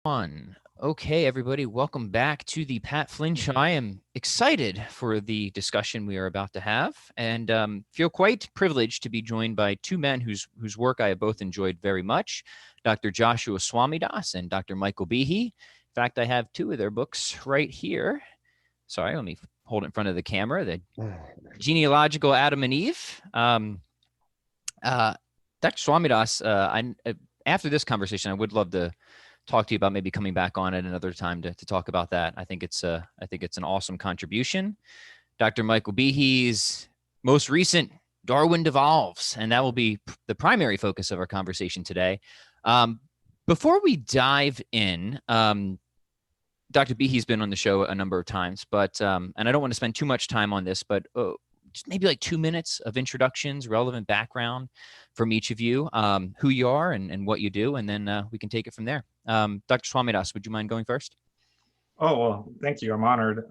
One. Okay, everybody, welcome back to the Pat Flynn Show. I am excited for the discussion we are about to have, and feel quite privileged to be joined by two men whose work I have both enjoyed very much, Dr. Joshua Swamidas and Dr. Michael Behe. In fact, I have two of their books right here. Sorry, let me hold it in front of the camera. The Genealogical Adam and Eve. Dr. Swamidas, after this conversation, I would love to talk to you about maybe coming back on at another time to talk about that. I think it's an awesome contribution. Dr. Michael Behe's most recent Darwin Devolves, and that will be the primary focus of our conversation today. Before we dive in, Dr. Behe's been on the show a number of times, but and I don't want to spend too much time on this, but just maybe like 2 minutes of introductions, relevant background from each of you, who you are and what you do, and then we can take it from there. Dr. Swamidas, would you mind going first? Oh, well, thank you. I'm honored.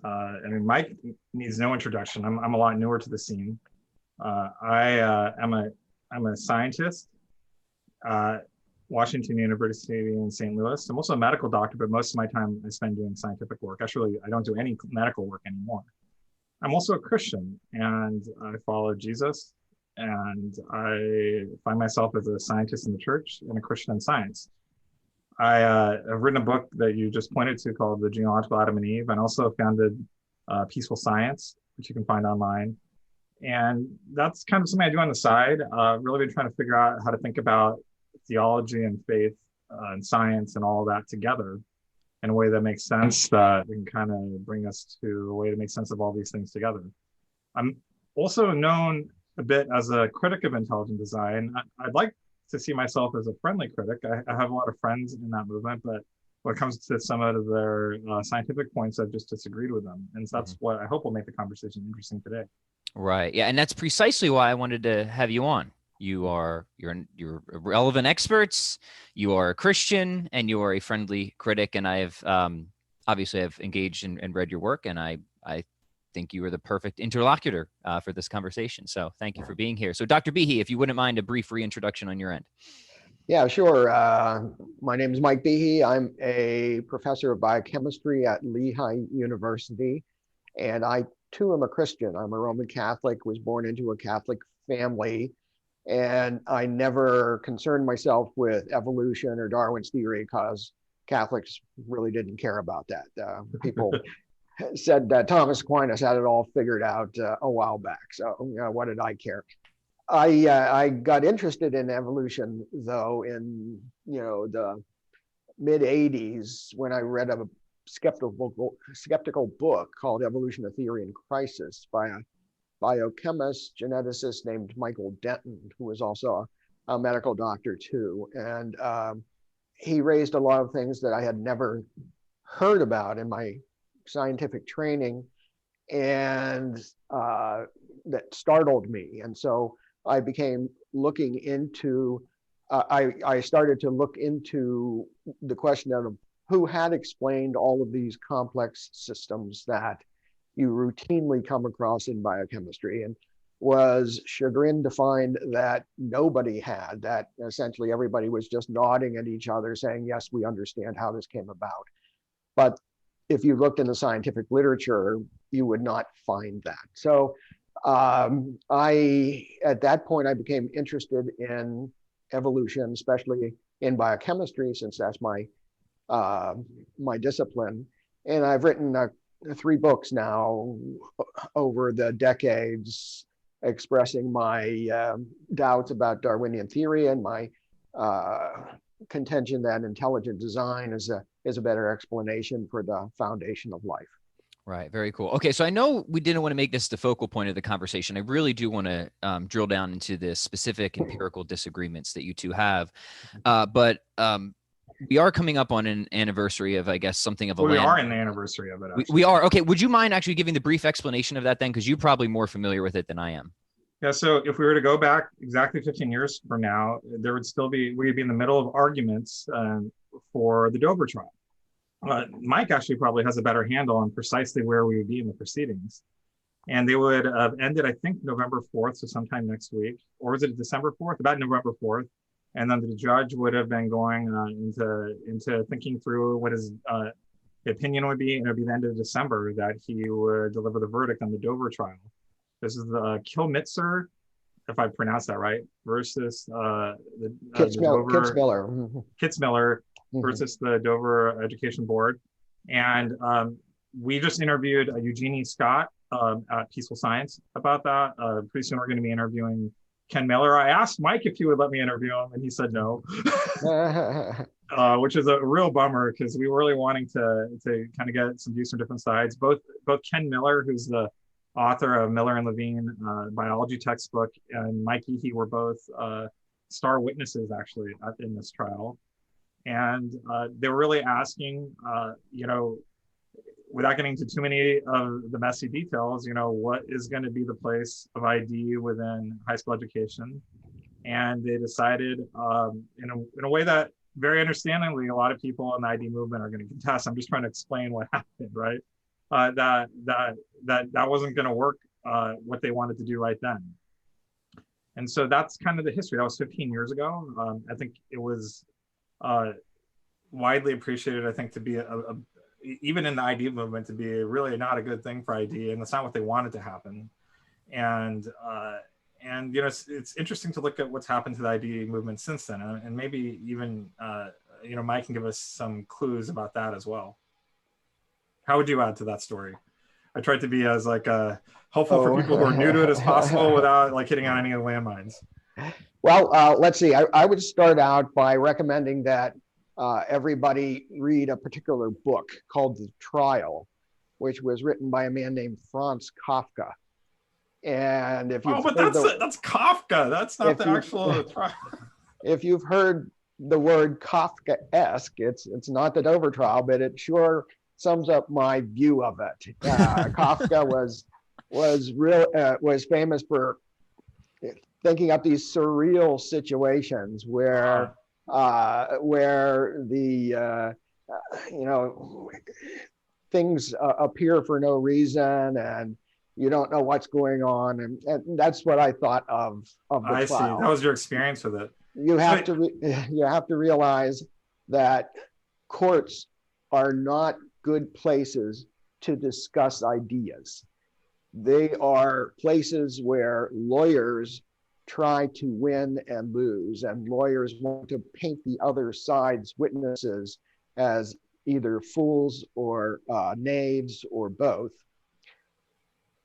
Mike needs no introduction. I'm a lot newer to the scene. I'm a scientist at Washington University in St. Louis. I'm also a medical doctor, but most of my time I spend doing scientific work. Actually, I don't do any medical work anymore. I'm also a Christian, and I follow Jesus, and I find myself as a scientist in the church and a Christian in science. I've written a book that you just pointed to called The Genealogical Adam and Eve, and also founded Peaceful Science, which you can find online. And that's kind of something I do on the side. Really been trying to figure out how to think about theology and faith and science and all of that together in a way that makes sense, that can kind of bring us to a way to make sense of all these things together. I'm also known a bit as a critic of intelligent design. I'd like to see myself as a friendly critic. I have a lot of friends in that movement, but when it comes to some of their scientific points, I've just disagreed with them. And so that's what I hope will make the conversation interesting today. Right. Yeah. And that's precisely why I wanted to have you on. You're relevant experts, you are a Christian, and you are a friendly critic. And I've obviously I've engaged and read your work, and I think you are the perfect interlocutor for this conversation. So thank you for being here. So Dr. Behe, if you wouldn't mind a brief reintroduction on your end. Yeah, sure. My name is Mike Behe. I'm a professor of biochemistry at Lehigh University, and I too am a Christian. I'm a Roman Catholic, was born into a Catholic family, and I never concerned myself with evolution or Darwin's theory because Catholics really didn't care about that. People said that Thomas Aquinas had it all figured out a while back. So what did I care? I got interested in evolution though in the mid 80s when I read a skeptical book called Evolution: A Theory in Crisis by a biochemist, geneticist named Michael Denton, who was also a medical doctor too. And he raised a lot of things that I had never heard about in my scientific training, and that startled me. And so I began looking into, I started to look into the question of who had explained all of these complex systems that you routinely come across in biochemistry, and was chagrined to find that nobody had, that essentially everybody was just nodding at each other saying, yes, we understand how this came about. But if you looked in the scientific literature, you would not find that. So at that point, I became interested in evolution, especially in biochemistry, since that's my discipline. And I've written 3 books now over the decades, expressing my doubts about Darwinian theory and my contention that intelligent design is a better explanation for the foundation of life. Right. Very cool. Okay. So I know we didn't want to make this the focal point of the conversation. I really do want to drill down into the specific empirical disagreements that you two have. But we are coming up on an anniversary of, I guess, something of a we are in the anniversary of it. We are. Okay. Would you mind actually giving the brief explanation of that then? Because you're probably more familiar with it than I am. Yeah. So if we were to go back exactly 15 years from now, we'd be in the middle of arguments for the Dover trial. Mike actually probably has a better handle on precisely where we would be in the proceedings. And they would have ended, I think, November 4th, so sometime next week. Or was it December 4th? About November 4th. And then the judge would have been going into thinking through what his opinion would be, and it would be the end of December that he would deliver the verdict on the Dover trial. This is the Kilmitzer, if I pronounced that right, versus the Dover, Kitzmiller versus the Dover Education Board. And we just interviewed Eugenie Scott at Peaceful Science about that. Pretty soon we're going to be interviewing Ken Miller. I asked Mike if he would let me interview him, and he said no, which is a real bummer because we were really wanting to kind of get some views from different sides. Both Ken Miller, who's the author of Miller and Levine biology textbook, and Mike Behe were both star witnesses actually in this trial, and they were really asking, without getting into too many of the messy details, what is going to be the place of ID within high school education. And they decided in a way that very understandingly, a lot of people in the ID movement are going to contest. I'm just trying to explain what happened, right? That wasn't going to work what they wanted to do right then. And so that's kind of the history. That was 15 years ago. I think it was widely appreciated, I think, to be even in the ID movement, to be really not a good thing for ID, and that's not what they wanted to happen. And it's interesting to look at what's happened to the ID movement since then, and maybe even Mike can give us some clues about that as well. How would you add to that story? I tried to be as helpful for people who are new to it as possible without hitting on any of the landmines. Well, let's see. I would start out by recommending that everybody read a particular book called The Trial, which was written by a man named Franz Kafka. And if you've that's Kafka. That's not the actual trial. If you've heard the word Kafkaesque, it's not the Dover trial, but it sure sums up my view of it. Kafka was famous for thinking up these surreal situations where the things appear for no reason, and you don't know what's going on, and that's what I thought of the trial. I see. That was your experience with it. You have to realize that courts are not good places to discuss ideas. They are places where lawyers try to win and lose, and lawyers want to paint the other side's witnesses as either fools or knaves or both.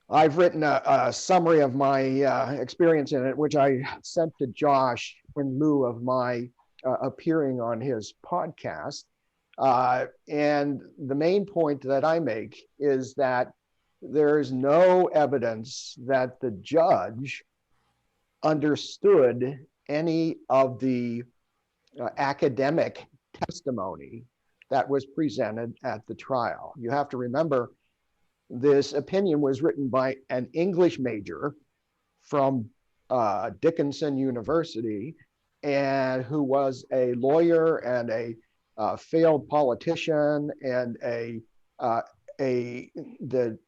I've written a summary of my experience in it, which I sent to Josh in lieu of my appearing on his podcast. And the main point that I make is that there's no evidence that the judge understood any of the academic testimony that was presented at the trial. You have to remember, this opinion was written by an English major from Dickinson University, and who was a lawyer and a failed politician and the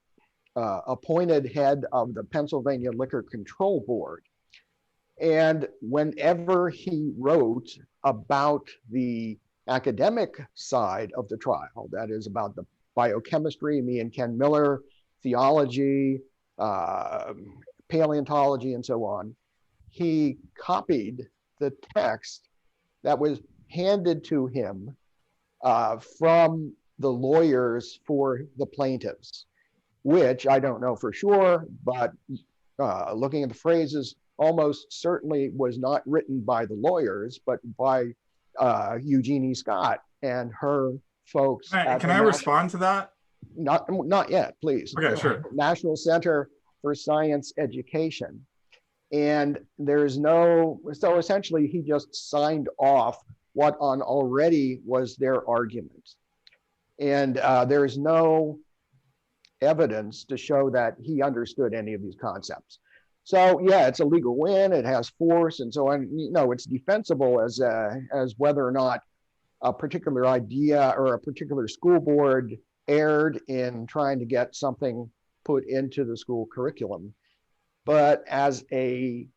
appointed head of the Pennsylvania Liquor Control Board. And whenever he wrote about the academic side of the trial, that is about the biochemistry, me and Ken Miller, theology, paleontology, and so on, he copied the text that was handed to him from the lawyers for the plaintiffs, which I don't know for sure, but looking at the phrases, almost certainly was not written by the lawyers, but by Eugenie Scott and her folks. Can I respond to that? Not yet, please. Okay, sure. National Center for Science Education. And there's so essentially he just signed off what on already was their argument. And there's no evidence to show that he understood any of these concepts. So yeah, it's a legal win, it has force and so on. It's defensible as whether or not a particular idea or a particular school board erred in trying to get something put into the school curriculum. But as an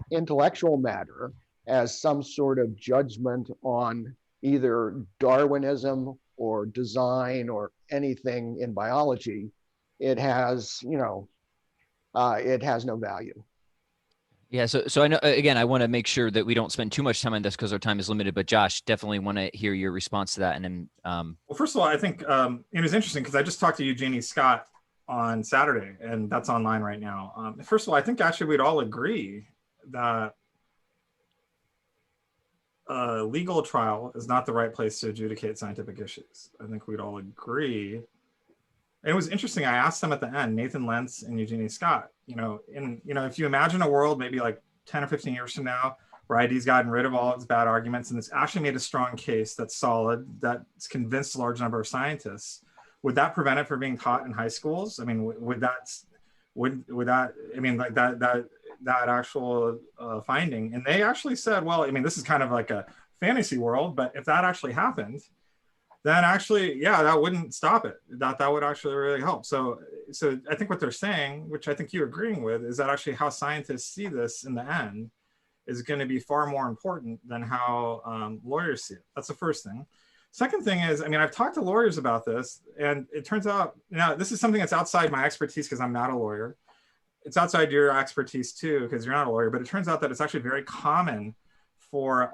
intellectual matter, as some sort of judgment on either Darwinism or design or anything in biology, it has, it has no value. Yeah, so I know, again, I want to make sure that we don't spend too much time on this because our time is limited. But Josh, definitely want to hear your response to that. And then, well, first of all, I think it was interesting because I just talked to Eugenie Scott on Saturday, and that's online right now. First of all, I think actually we'd all agree that a legal trial is not the right place to adjudicate scientific issues. I think we'd all agree. And it was interesting. I asked them at the end, Nathan Lentz and Eugenie Scott, if you imagine a world maybe like 10 or 15 years from now, where ID's gotten rid of all its bad arguments and it's actually made a strong case that's solid, that's convinced a large number of scientists, would that prevent it from being taught in high schools? I mean, would that, I mean, like that actual finding? And they actually said, well, I mean, this is kind of like a fantasy world, but if that actually happened, then actually, yeah, that wouldn't stop it. That would actually really help. So I think what they're saying, which I think you're agreeing with, is that actually how scientists see this in the end is going to be far more important than how lawyers see it. That's the first thing. Second thing is, I mean, I've talked to lawyers about this, and it turns out, now this is something that's outside my expertise because I'm not a lawyer. It's outside your expertise too, because you're not a lawyer, but it turns out that it's actually very common for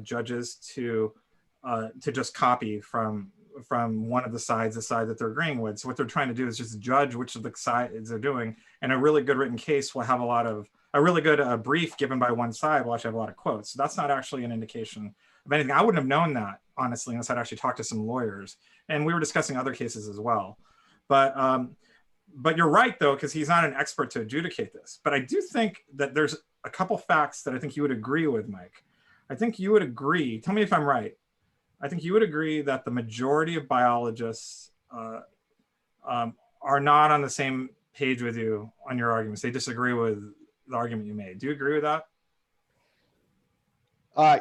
judges to just copy from one of the sides, the side that they're agreeing with. So what they're trying to do is just judge which of the sides they're doing. And a really good written case will have a really good brief given by one side will actually have a lot of quotes. So that's not actually an indication of anything. I wouldn't have known that, honestly, unless I'd actually talked to some lawyers. And we were discussing other cases as well. But you're right, though, because he's not an expert to adjudicate this. But I do think that there's a couple facts that I think you would agree with, Mike. I think you would agree, tell me if I'm right, I think you would agree that the majority of biologists are not on the same page with you on your arguments. They disagree with the argument you made. Do you agree with that?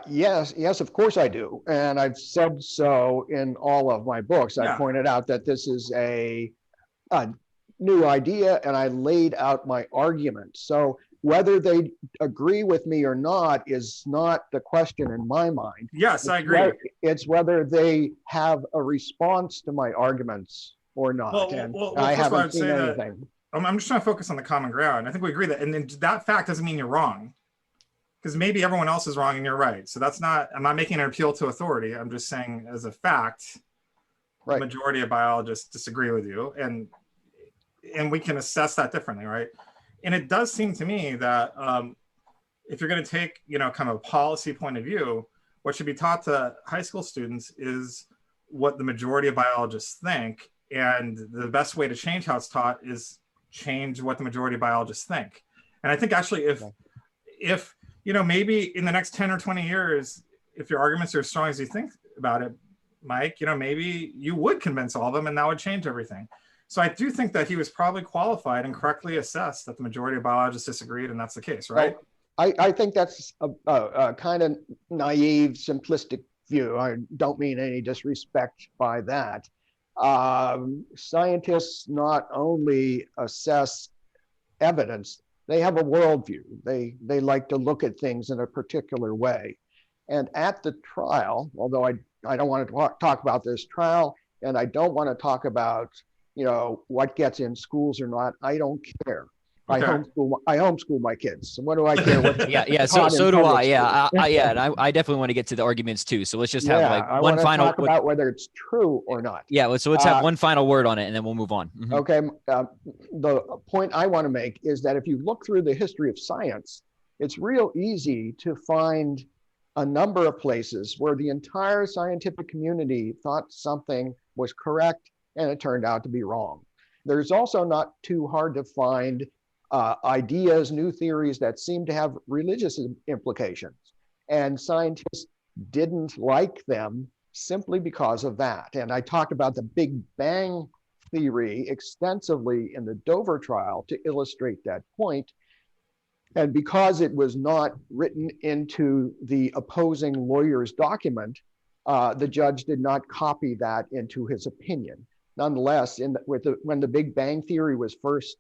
Yes, of course I do. And I've said so in all of my books. Yeah. I pointed out that this is a new idea, and I laid out my argument. So whether they agree with me or not is not the question in my mind. Yes, I agree. It's whether they have a response to my arguments or not. Well, I haven't seen anything. I'm just trying to focus on the common ground. I think we agree that, and then that fact doesn't mean you're wrong, because maybe everyone else is wrong and you're right. So I'm not making an appeal to authority. I'm just saying as a fact, right, the majority of biologists disagree with you, and we can assess that differently, right? And it does seem to me that if you're going to take, kind of a policy point of view, what should be taught to high school students is what the majority of biologists think. And the best way to change how it's taught is change what the majority of biologists think. And I think actually if maybe in the next 10 or 20 years, if your arguments are as strong as you think about it, Mike, maybe you would convince all of them and that would change everything. So I do think that he was probably qualified and correctly assessed that the majority of biologists disagreed, and that's the case, right? Well, I think that's a kind of naive, simplistic view. I don't mean any disrespect by that. Scientists not only assess evidence, they have a worldview. They like to look at things in a particular way. And at the trial, although I don't want to talk about this trial, and I don't want to talk about what gets in schools or not, I don't care. Okay. I homeschool my kids. So what do I care? Yeah. So do I. Yeah. And I definitely want to get to the arguments too. So let's just have one final talk about whether it's true or not. Yeah. So let's have one final word on it, and then we'll move on. Mm-hmm. Okay. The point I want to make is that if you look through the history of science, it's real easy to find a number of places where the entire scientific community thought something was correct and it turned out to be wrong. There's also not too hard to find ideas, new theories that seem to have religious implications. And scientists didn't like them simply because of that. And I talked about the Big Bang theory extensively in the Dover trial to illustrate that point. And because it was not written into the opposing lawyer's document, the judge did not copy that into his opinion. Nonetheless, when the Big Bang theory was first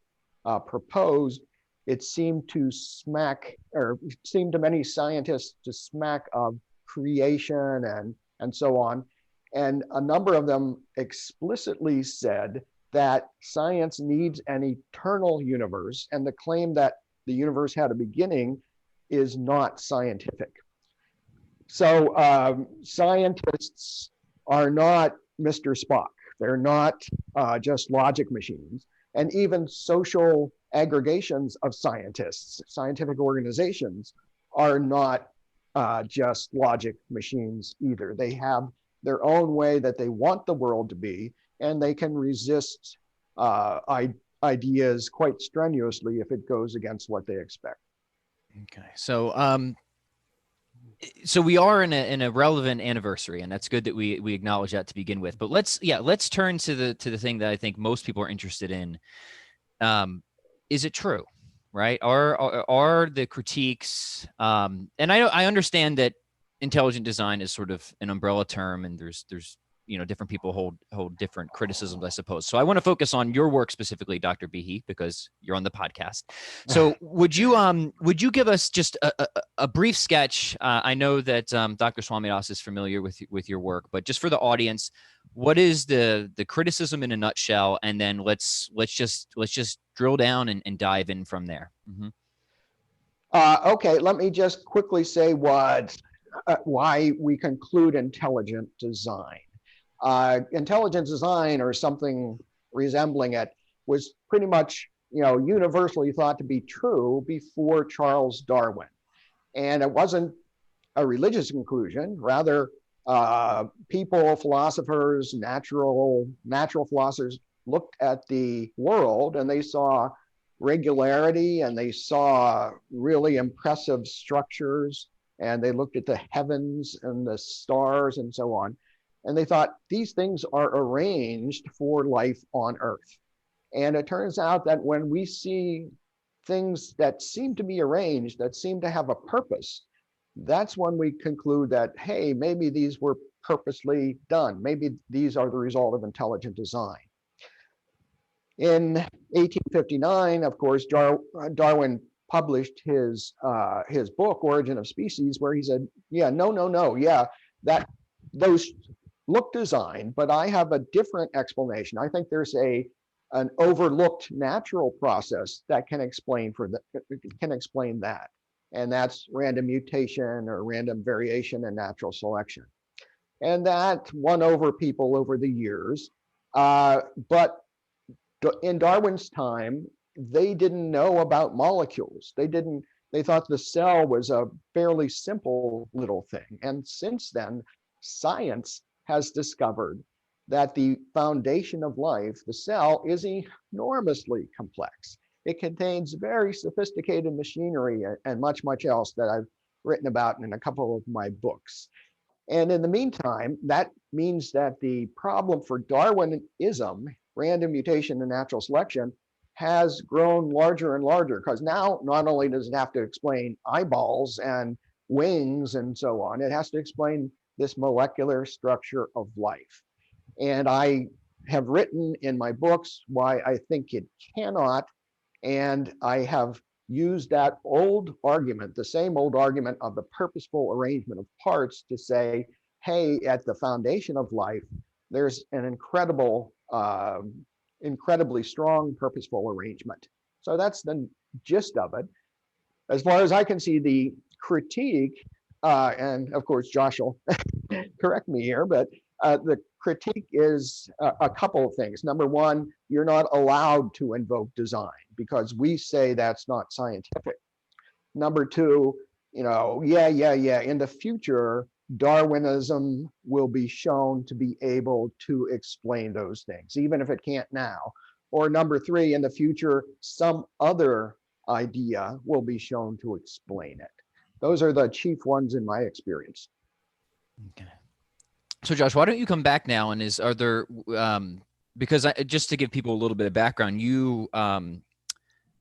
proposed, it seemed to many scientists to smack of creation and so on. And a number of them explicitly said that science needs an eternal universe, and the claim that the universe had a beginning is not scientific. So scientists are not Mr. Spock. They're not just logic machines. And even social aggregations of scientists, scientific organizations, are not just logic machines either. They have their own way that they want the world to be, and they can resist ideas quite strenuously if it goes against what they expect. Okay, so we are in a relevant anniversary, and that's good that we acknowledge that to begin with. But let's turn to the thing that I think most people are interested in. Is it true, right? Are the critiques? And I understand that intelligent design is sort of an umbrella term, and there's different people hold different criticisms, I suppose. So I want to focus on your work specifically, Dr. Behe, because you're on the podcast. So would you give us just a brief sketch? I know that Dr. Swamidas is familiar with your work, but just for the audience, what is the criticism in a nutshell? And then let's just drill down and dive in from there. Mm-hmm. Okay, let me just quickly say why we conclude intelligent design. Intelligent design, or something resembling it, was pretty much universally thought to be true before Charles Darwin. And it wasn't a religious conclusion. Rather, people, philosophers, natural philosophers looked at the world and they saw regularity, and they saw really impressive structures, and they looked at the heavens and the stars and so on. And they thought, these things are arranged for life on Earth. And it turns out that when we see things that seem to be arranged, that seem to have a purpose, that's when we conclude that, hey, maybe these were purposely done. Maybe these are the result of intelligent design. In 1859, of course, Darwin published his book, Origin of Species, where he said, yeah, that those look designed, but I have a different explanation. I think there's an overlooked natural process that can explain that, and that's random mutation or random variation in natural selection. And that won over people over the years, but in Darwin's time, they didn't know about molecules. They thought the cell was a fairly simple little thing. And since then, science has discovered that the foundation of life, the cell, is enormously complex. It contains very sophisticated machinery and much, much else that I've written about in a couple of my books. And in the meantime, that means that the problem for Darwinism, random mutation and natural selection, has grown larger and larger, because now not only does it have to explain eyeballs and wings and so on, it has to explain this molecular structure of life. And I have written in my books why I think it cannot, and I have used that old argument, the same old argument of the purposeful arrangement of parts, to say, hey, at the foundation of life, there's an incredibly strong purposeful arrangement. So that's the gist of it. As far as I can see, the critique, and of course Josh will correct me here, but the critique is a couple of things. Number one, you're not allowed to invoke design because we say that's not scientific. Number two, in the future, Darwinism will be shown to be able to explain those things, even if it can't now. Or number three, in the future, some other idea will be shown to explain it. Those are the chief ones in my experience. Okay. So Josh, why don't you come back now? And are there, because just to give people a little bit of background, you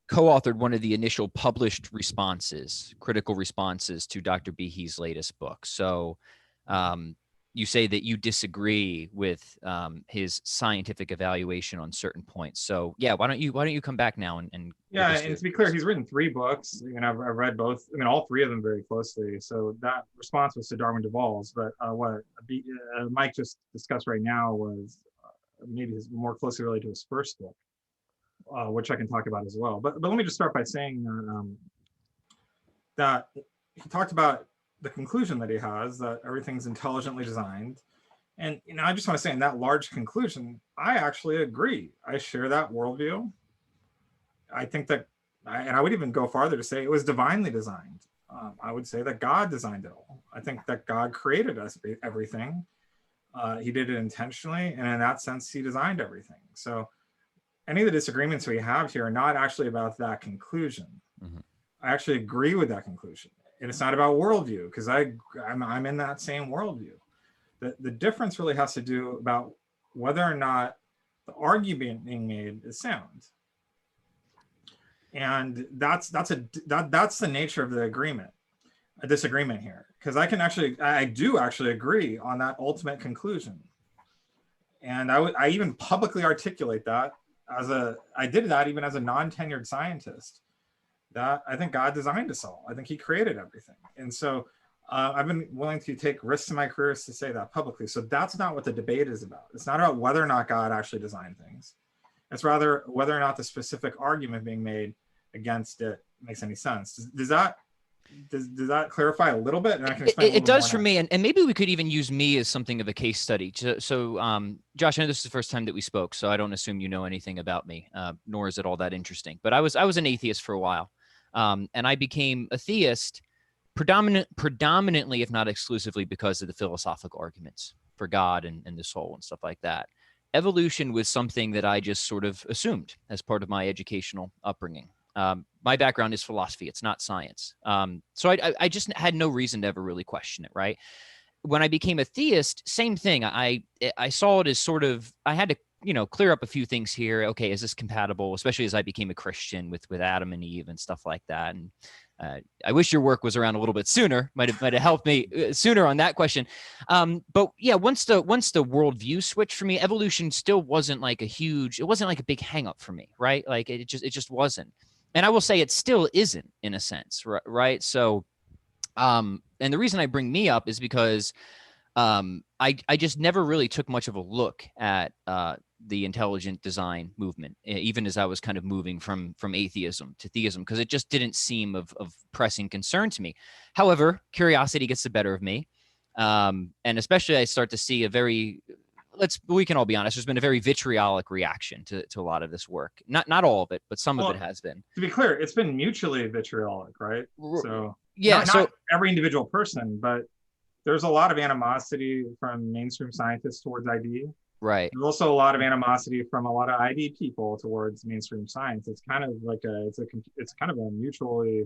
co-authored one of the initial published responses, critical responses to Dr. Behe's latest book. So you say that you disagree with his scientific evaluation on certain points. So yeah, why don't you come back now and yeah, and to be clear, he's written 3 books. I've read both. All 3 of them very closely. So that response was to Darwin Devolves. But what Mike just discussed right now was maybe more closely related to his first book, which I can talk about as well. But let me just start by saying that he talked about the conclusion that he has, that everything's intelligently designed. And I just want to say, in that large conclusion, I actually agree. I share that worldview. I think that, and I would even go farther to say it was divinely designed. I would say that God designed it all. I think that God created us, everything. He did it intentionally, and in that sense, he designed everything. So any of the disagreements we have here are not actually about that conclusion. Mm-hmm. I actually agree with that conclusion. And it's not about worldview, because I'm in that same worldview. The difference really has to do about whether or not the argument being made is sound. And that's the nature of the disagreement here. Because I do actually agree on that ultimate conclusion. And I even publicly articulate that I did that even as a non-tenured scientist. That I think God designed us all. I think he created everything. And so I've been willing to take risks in my career to say that publicly. So that's not what the debate is about. It's not about whether or not God actually designed things. It's rather whether or not the specific argument being made against it makes any sense. Does that clarify a little bit? And I can explain it does for me. And maybe we could even use me as something of a case study. So Josh, I know this is the first time that we spoke, so I don't assume you know anything about me, nor is it all that interesting. But I was an atheist for a while. And I became a theist predominantly, if not exclusively, because of the philosophical arguments for God and the soul and stuff like that. Evolution was something that I just sort of assumed as part of my educational upbringing. My background is philosophy. It's not science. So I just had no reason to ever really question it, right? When I became a theist, same thing. I saw it as sort of, I had to clear up a few things here. Okay, is this compatible? Especially as I became a Christian with Adam and Eve and stuff like that. And I wish your work was around a little bit sooner. Might have helped me sooner on that question. But yeah, once the worldview switched for me, evolution still wasn't like it wasn't like a big hang up for me, right? Like it just wasn't. And I will say it still isn't, in a sense, right? So, and the reason I bring me up is because I just never really took much of a look at the intelligent design movement, even as I was kind of moving from atheism to theism, because it just didn't seem of pressing concern to me. However, curiosity gets the better of me. And especially I start to see we can all be honest, there's been a very vitriolic reaction to a lot of this work. Not all of it, but some of it has been. To be clear, it's been mutually vitriolic, right? So yeah, not every individual person, but there's a lot of animosity from mainstream scientists towards ID. Right. There's also a lot of animosity from a lot of ID people towards mainstream science. It's kind of like it's kind of a mutually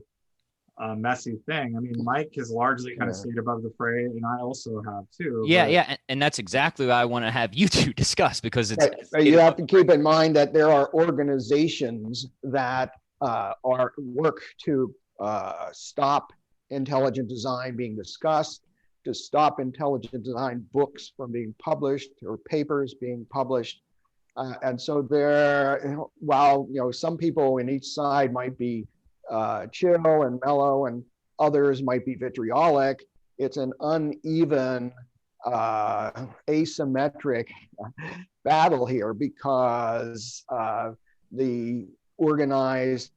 messy thing. I mean, Mike has largely kind of stayed above the fray, and I also have too. Yeah, and that's exactly what I want to have you two discuss, because you have to keep in mind that there are organizations that work to stop intelligent design being discussed, to stop intelligent design books from being published or papers being published. And so while some people in each side might be chill and mellow and others might be vitriolic, it's an uneven, asymmetric battle here, because the organized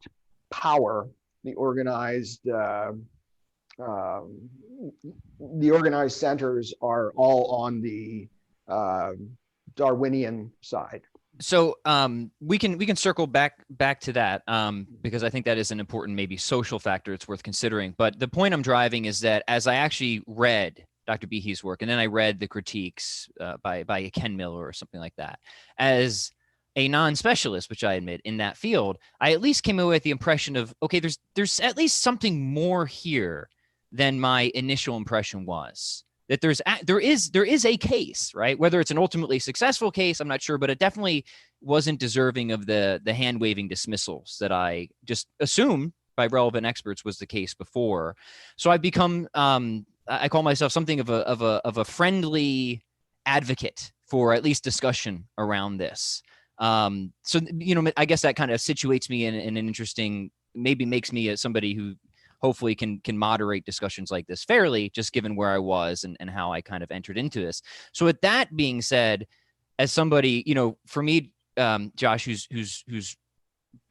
power, the organized centers are all on the Darwinian side. So we can circle back to that, because I think that is an important maybe social factor it's worth considering. But the point I'm driving is that as I actually read Dr. Behe's work, and then I read the critiques by Ken Miller or something like that, as a non-specialist, which I admit in that field, I at least came away with the impression of, okay, there's at least something more here than my initial impression was. That there is a case, right? Whether it's an ultimately successful case, I'm not sure, but it definitely wasn't deserving of the hand-waving dismissals that I just assumed by relevant experts was the case before. So I've become I call myself something of a friendly advocate for at least discussion around this. So I guess that kind of situates me in an interesting, maybe makes me somebody who hopefully can moderate discussions like this fairly, just given where I was and how I kind of entered into this. So with that being said, as somebody, for me, Josh, who's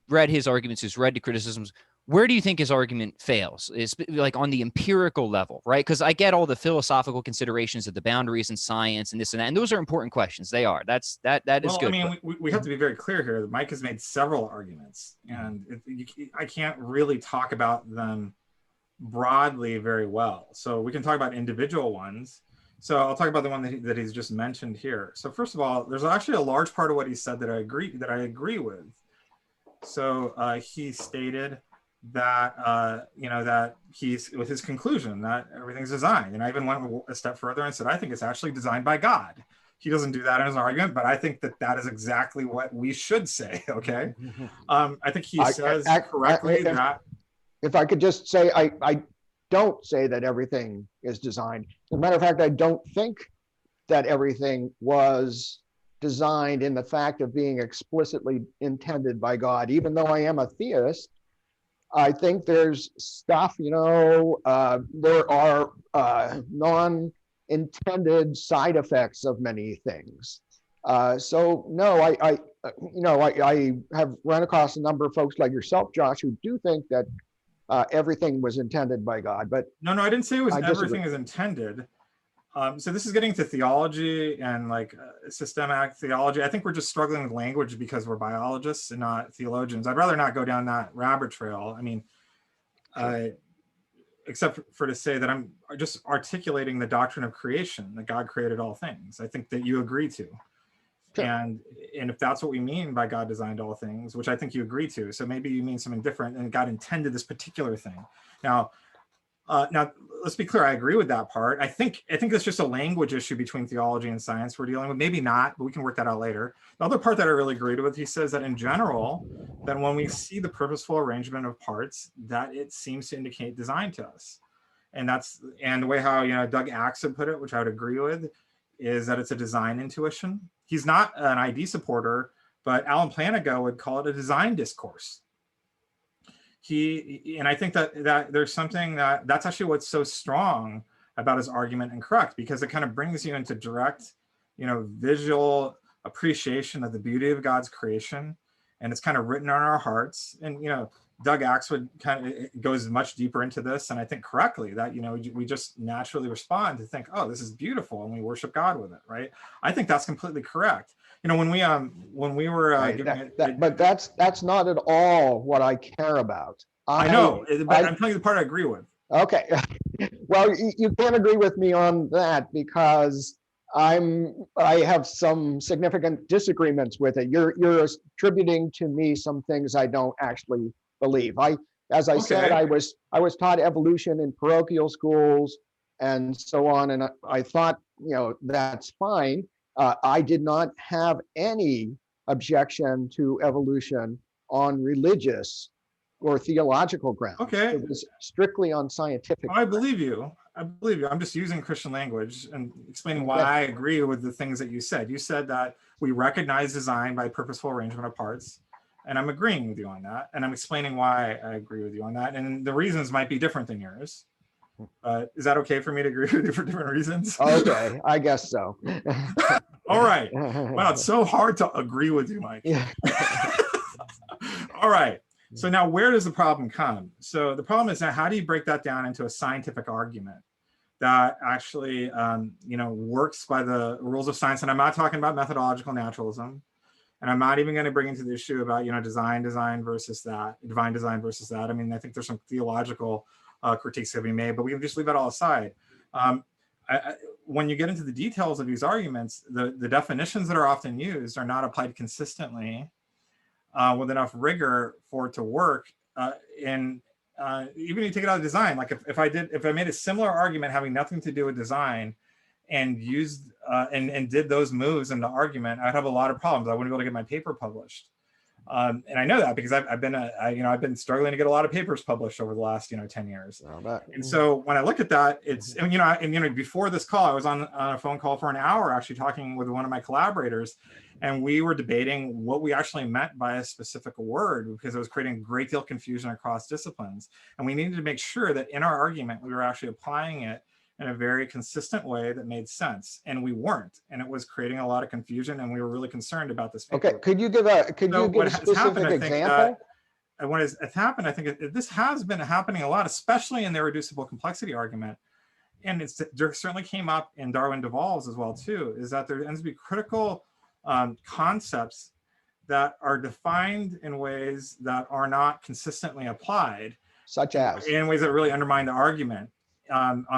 read his arguments, who's read the criticisms, where do you think his argument fails? Is like on the empirical level, right? Because I get all the philosophical considerations of the boundaries in science and this and that, and those are important questions. They are. That is good. I mean, we have to be very clear here. Mike has made several arguments, and I can't really talk about them broadly very well. So we can talk about individual ones. So I'll talk about the one that he's just mentioned here. So first of all, there's actually a large part of what he said that I agree with. So he stated that that he's with his conclusion that everything's designed, and I even went a step further and said I think it's actually designed by God. He doesn't do that in his argument, but I think that is exactly what we should say. Okay, I think he says correctly that. If I could just say, I don't say that everything is designed. As a matter of fact, I don't think that everything was designed in the fact of being explicitly intended by God. Even though I am a theist, I think there's stuff, there are non-intended side effects of many things. So no, I have run across a number of folks like yourself, Josh, who do think that everything was intended by God. But no, I didn't say it was everything is intended. So this is getting to theology and like systematic theology. I think we're just struggling with language because we're biologists and not theologians. I'd rather not go down that rabbit trail. I mean, except for to say that I'm just articulating the doctrine of creation, that God created all things. I think that you agree to. Sure. And if that's what we mean by God designed all things, which I think you agree to, so maybe you mean something different and God intended this particular thing. Now let's be clear. I agree with that part. I think it's just a language issue between theology and science we're dealing with. Maybe not, but we can work that out later. The other part that I really agreed with, he says that in general, that when we see the purposeful arrangement of parts, that it seems to indicate design to us. And the way how Doug Axe would put it, which I would agree with, is that it's a design intuition. He's not an ID supporter, but Alan Planigo would call it a design discourse. And I think that there's something that's actually what's so strong about his argument and correct, because it kind of brings you into direct, visual appreciation of the beauty of God's creation, and it's kind of written on our hearts. And Doug Axe would goes much deeper into this, and I think correctly that we just naturally respond to think, oh, this is beautiful, and we worship God with it, right? I think that's completely correct. When we were right, but that's not at all what I care about. I know, but I'm telling you the part I agree with. Okay, well, you can't agree with me on that because I have some significant disagreements with it. You're attributing to me some things I don't actually believe. As I said, I was taught evolution in parochial schools and so on, and I thought that's fine. I did not have any objection to evolution on religious or theological grounds. Okay. It was strictly on scientific. I believe you. I'm just using Christian language and explaining why I agree with the things that you said. You said that we recognize design by purposeful arrangement of parts, and I'm agreeing with you on that. And I'm explaining why I agree with you on that. And the reasons might be different than yours. Is that okay for me to agree with you for different reasons? Okay, I guess so. All right. Wow, it's so hard to agree with you, Mike. Yeah. All right. So now where does the problem come? So the problem is that how do you break that down into a scientific argument that actually works by the rules of science? And I'm not talking about methodological naturalism. And I'm not even going to bring into the issue about, design versus that, divine design versus that. I mean, I think there's some theological critiques that we made, but we can just leave that all aside. When you get into the details of these arguments, the definitions that are often used are not applied consistently with enough rigor for it to work. Even you take it out of design, like if I made a similar argument having nothing to do with design and used and did those moves in the argument, I'd have a lot of problems. I wouldn't be able to get my paper published. And I know that because I've been I've been struggling to get a lot of papers published over the last 10 years. And so when I look at that, it's before this call, I was on a phone call for an hour actually talking with one of my collaborators, and we were debating what we actually meant by a specific word, because it was creating a great deal of confusion across disciplines. And we needed to make sure that in our argument we were actually applying it in a very consistent way that made sense, and we weren't, and it was creating a lot of confusion, and we were really concerned about this paper. Okay, could you give a specific example? And what has happened, I think this has been happening a lot, especially in the irreducible complexity argument, and there certainly came up in Darwin Devolves as well too, is that there ends to be critical concepts that are defined in ways that are not consistently applied, such as in ways that really undermine the argument.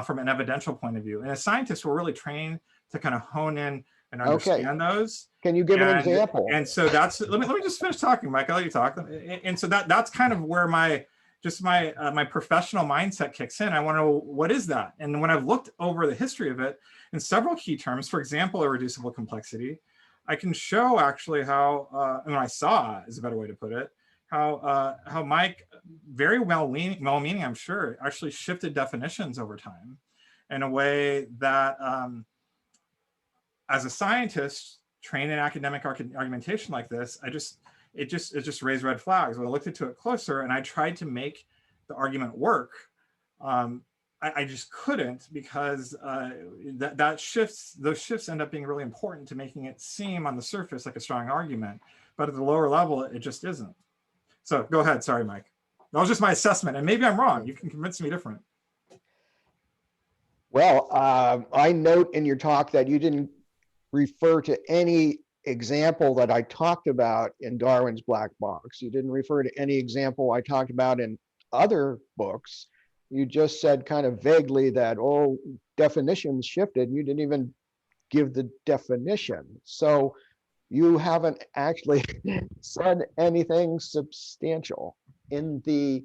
From an evidential point of view. And as scientists, we're really trained to kind of hone in and understand those. Can you give an example? And so that's, let me just finish talking, Mike, I'll let you talk. And so that's kind of where my professional mindset kicks in. I want to know, what is that? And when I've looked over the history of it in several key terms, for example, irreducible complexity, I can show actually how, I saw is a better way to put it, how Mike, very well-meaning, I'm sure, actually shifted definitions over time in a way that, as a scientist trained in academic argumentation like this, it just raised red flags. When I looked into it closer and I tried to make the argument work, I just couldn't, because those shifts end up being really important to making it seem on the surface like a strong argument, but at the lower level, it just isn't. So go ahead. Sorry, Mike. That was just my assessment, and maybe I'm wrong. You can convince me different. Well, I note in your talk that you didn't refer to any example that I talked about in Darwin's Black Box. You didn't refer to any example I talked about in other books. You just said kind of vaguely that, oh, definitions shifted. You didn't even give the definition. So you haven't actually said anything substantial. In the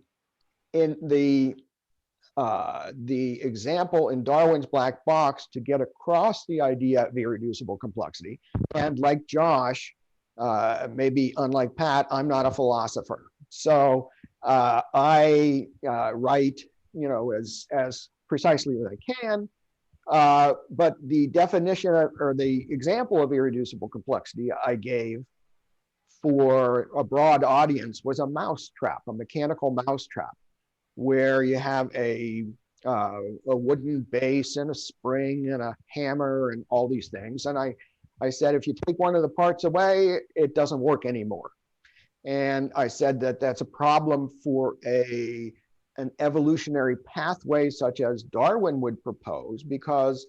example in Darwin's Black Box, to get across the idea of irreducible complexity, and like Josh, maybe unlike Pat, I'm not a philosopher. So I write, as precisely as I can. But the definition or the example of irreducible complexity I gave for a broad audience was a mousetrap, a mechanical mousetrap, where you have a wooden base and a spring and a hammer and all these things. And I said, if you take one of the parts away, it doesn't work anymore. And I said that that's a problem for an evolutionary pathway such as Darwin would propose, because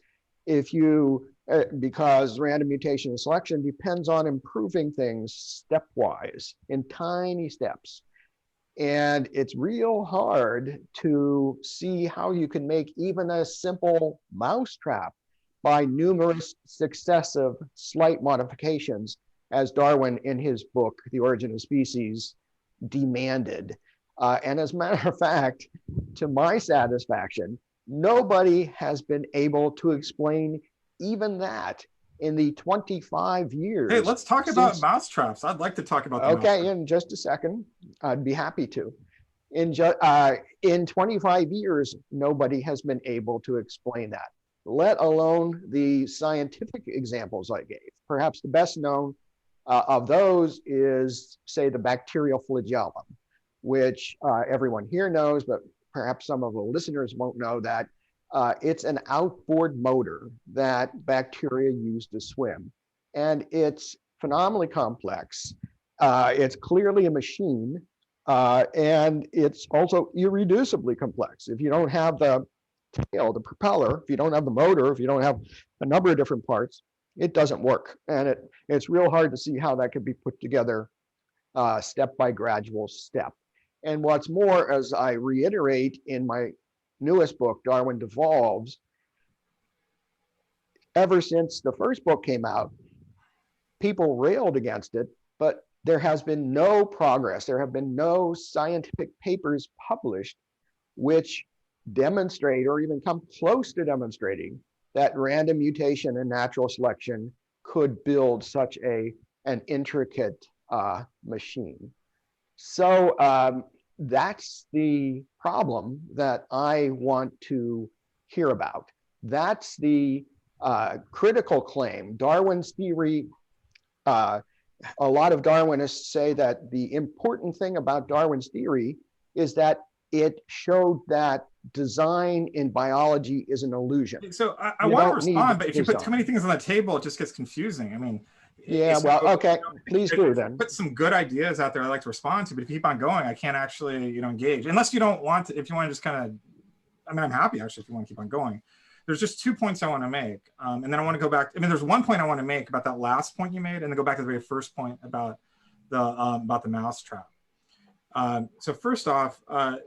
because random mutation and selection depends on improving things stepwise in tiny steps. And it's real hard to see how you can make even a simple mousetrap by numerous successive slight modifications, as Darwin in his book, The Origin of Species, demanded. And as a matter of fact, to my satisfaction, nobody has been able to explain even that in the 25 years. Hey, let's talk about mousetraps. I'd like to talk about the Okay, in just a second. I'd be happy to. In 25 years, nobody has been able to explain that, let alone the scientific examples I gave. Perhaps the best known of those is, say, the bacterial flagellum, which everyone here knows, but perhaps some of the listeners won't know that it's an outboard motor that bacteria use to swim. And it's phenomenally complex. It's clearly a machine, and it's also irreducibly complex. If you don't have the tail, the propeller, if you don't have the motor, if you don't have a number of different parts, it doesn't work. And it's real hard to see how that could be put together step by gradual step. And what's more, as I reiterate in my newest book, Darwin Devolves, ever since the first book came out, people railed against it, but there has been no progress. There have been no scientific papers published which demonstrate or even come close to demonstrating that random mutation and natural selection could build such an intricate machine. So that's the problem that I want to hear about. That's the critical claim. Darwin's theory, a lot of Darwinists say that the important thing about Darwin's theory is that it showed that design in biology is an illusion. So I want to respond, but if you put too many things on the table, it just gets confusing. I mean, yeah, well, okay, please do then. Put some good ideas out there I'd like to respond to, but if you keep on going, I can't actually, engage. Unless you don't want to, if you want to just kind of, I mean, I'm happy actually if you want to keep on going. There's just 2 points I want to make. And then I want to go back. I mean, there's one point I want to make about that last point you made, and then go back to the very first point about the mousetrap. So first off, I'd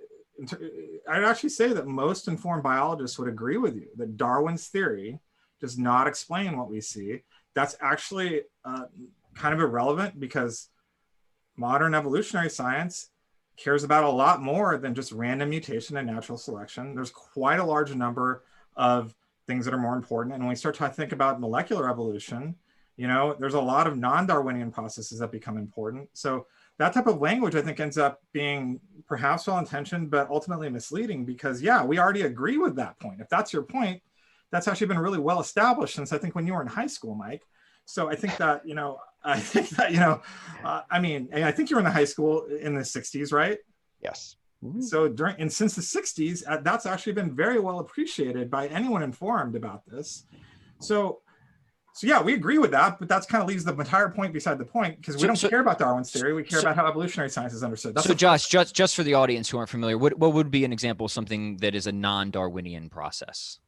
actually say that most informed biologists would agree with you that Darwin's theory does not explain what we see. That's actually kind of irrelevant because modern evolutionary science cares about a lot more than just random mutation and natural selection. There's quite a large number of things that are more important. And when we start to think about molecular evolution, there's a lot of non-Darwinian processes that become important. So that type of language, I think, ends up being perhaps well-intentioned, but ultimately misleading because, yeah, we already agree with that point. If that's your point, that's actually been really well established since I think when you were in high school, Mike. So I think that, I mean, I think you were in the high school in the 60s, right? Yes. Mm-hmm. So since the 60s, that's actually been very well appreciated by anyone informed about this. So yeah, we agree with that, but that's kind of leaves the entire point beside the point because we don't care about Darwin's theory. We care about how evolutionary science is understood. So Josh, just for the audience who aren't familiar, what would be an example of something that is a non-Darwinian process?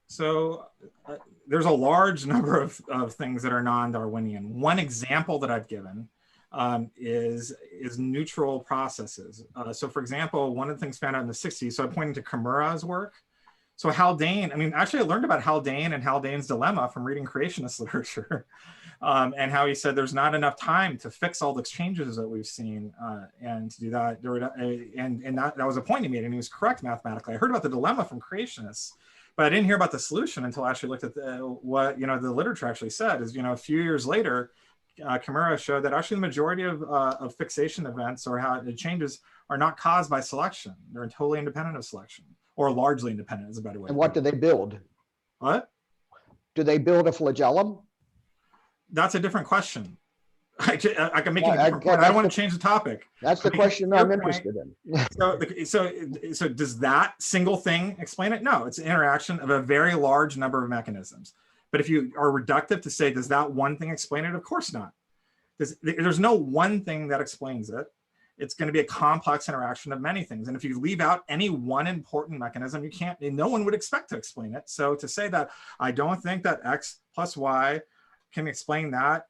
So there's a large number of things that are non-Darwinian. One example that I've given is neutral processes. So for example, one of the things found out in the 60s, so I'm pointing to Kimura's work. So Haldane, I mean, actually I learned about Haldane and Haldane's dilemma from reading creationist literature and how he said there's not enough time to fix all the changes that we've seen and to do that. And that was a point he made and he was correct mathematically. I heard about the dilemma from creationists, but I didn't hear about the solution until I actually looked at what the literature actually said is, a few years later, Kimura showed that actually the majority of fixation events or how it changes are not caused by selection. They're totally independent of selection, or largely independent is a better way. And what do they build? What? Do they build a flagellum? That's a different question. I can make a different point. I don't want to change the topic. That's the question I'm interested in. So does that single thing explain it? No, it's an interaction of a very large number of mechanisms. But if you are reductive to say, does that one thing explain it? Of course not. There's no one thing that explains it. It's going to be a complex interaction of many things. And if you leave out any one important mechanism, no one would expect to explain it. So to say that I don't think that X plus Y can explain that,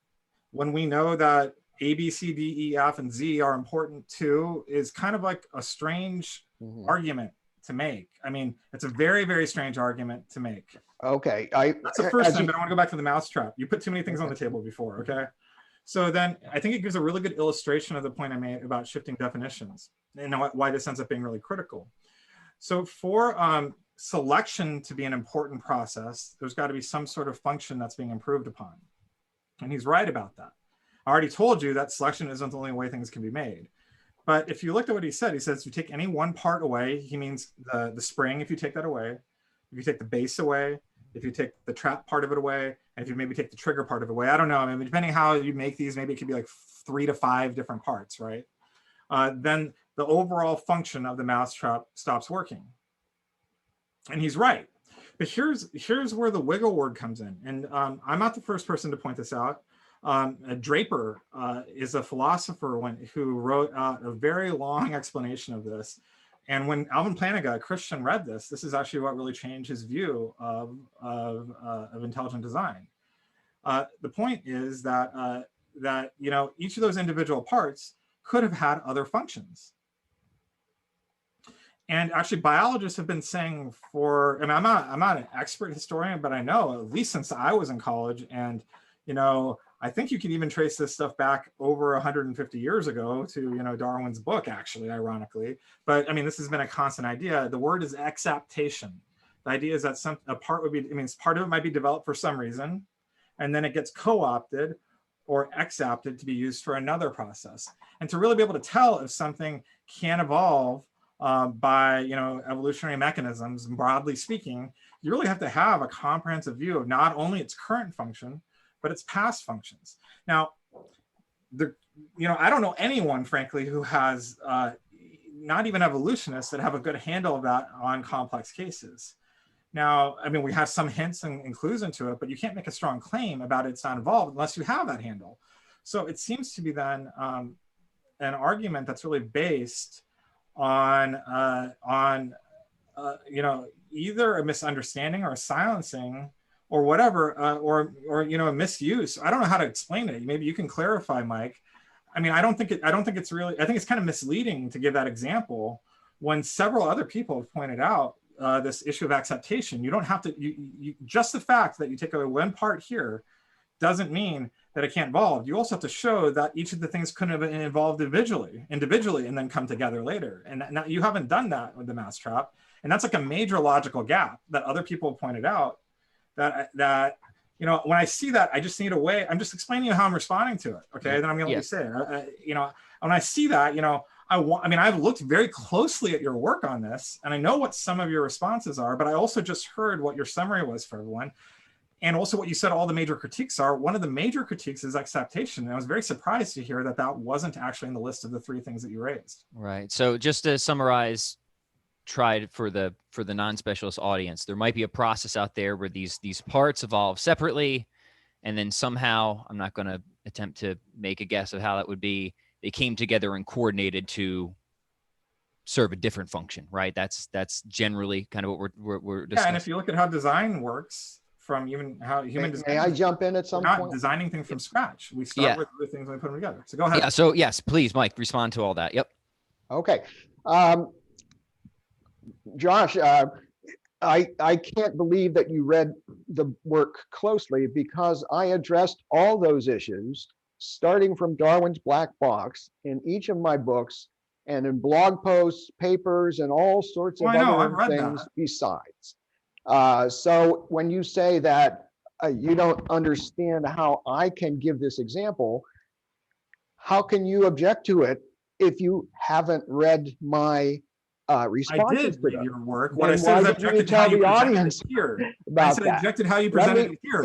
when we know that A, B, C, D, E, F, and Z are important too, is kind of like a strange argument to make. I mean, it's a very, very strange argument to make. Okay. That's the first thing, but I want to go back to the mousetrap. You put too many things on the table before, okay? So then I think it gives a really good illustration of the point I made about shifting definitions and why this ends up being really critical. So for selection to be an important process, there's got to be some sort of function that's being improved upon. And he's right about that. I already told you that selection isn't the only way things can be made. But if you looked at what he said, he says if you take any one part away, he means the spring, if you take that away, if you take the base away, if you take the trap part of it away, and if you maybe take the trigger part of it away, I don't know. I mean, depending how you make these, maybe it could be like 3 to 5 different parts, right? Then the overall function of the mousetrap stops working. And he's right. But here's where the wiggle word comes in. And I'm not the first person to point this out. Draper is a philosopher who wrote a very long explanation of this. And when Alvin Plantinga, a Christian, read this, this is actually what really changed his view of intelligent design. The point is that each of those individual parts could have had other functions. And actually, biologists have been saying I'm not an expert historian, but I know at least since I was in college, and I think you can even trace this stuff back over 150 years ago to Darwin's book, actually, ironically. But I mean, this has been a constant idea. The word is exaptation. The idea is that part of it might be developed for some reason, and then it gets co-opted, or exapted to be used for another process. And to really be able to tell if something can evolve by evolutionary mechanisms, broadly speaking, you really have to have a comprehensive view of not only its current function, but its past functions. Now, I don't know anyone, frankly, who has not even evolutionists that have a good handle of that on complex cases. Now, I mean, we have some hints and clues into it, but you can't make a strong claim about it's not involved unless you have that handle. So it seems to be then an argument that's really based on either a misunderstanding or a silencing or whatever, or a misuse. I don't know how to explain it. Maybe you can clarify, Mike. I mean, I think it's kind of misleading to give that example when several other people have pointed out this issue of acceptation. You don't have to, just the fact that you take away one part here doesn't mean that it can't evolve. You also have to show that each of the things couldn't have been involved individually and then come together later. And now you haven't done that with the mousetrap. And that's like a major logical gap that other people have pointed out that when I see that, I just need a way. I'm just explaining to you how I'm responding to it. Okay. Then I'm going to let you say it. When I see that, I've looked very closely at your work on this, and I know what some of your responses are, but I also just heard what your summary was for everyone. And also what you said all the major critiques are. One of the major critiques is acceptation. And I was very surprised to hear that wasn't actually in the list of the 3 things that you raised. Right. So just to summarize, tried for the non-specialist audience, there might be a process out there where these parts evolve separately, and then somehow, I'm not going to attempt to make a guess of how that would be, they came together and coordinated to serve a different function, right? That's generally kind of what we're discussing. Yeah, and if you look at how design works, from even how human design. May I jump in at some point? We're not designing things from scratch. We start with the things and we put them together. So go ahead. Yeah. So yes, please, Mike, respond to all that. Yep. Okay. Josh, I can't believe that you read the work closely, because I addressed all those issues, starting from Darwin's black box, in each of my books and in blog posts, papers, and all sorts of other things besides. So when you say that you don't understand how I can give this example, how can you object to it if you haven't read my responses? I did read your work. What I said is I objected to how you presented it here. I said I objected how you presented it here.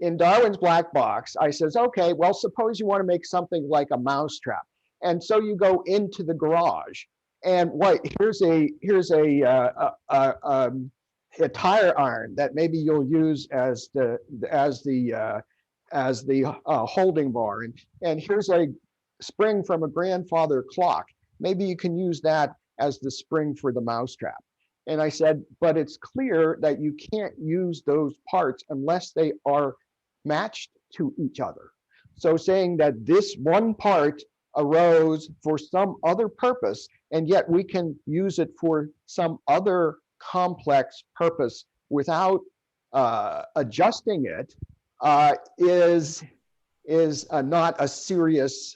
In Darwin's black box, I says, okay, well, suppose you want to make something like a mousetrap, and so you go into the garage, and here's a tire iron that maybe you'll use as the holding bar, and here's a spring from a grandfather clock. Maybe you can use that as the spring for the mousetrap. And I said, but it's clear that you can't use those parts unless they are matched to each other. So saying that this one part arose for some other purpose, and yet we can use it for some other complex purpose without adjusting it, is not a serious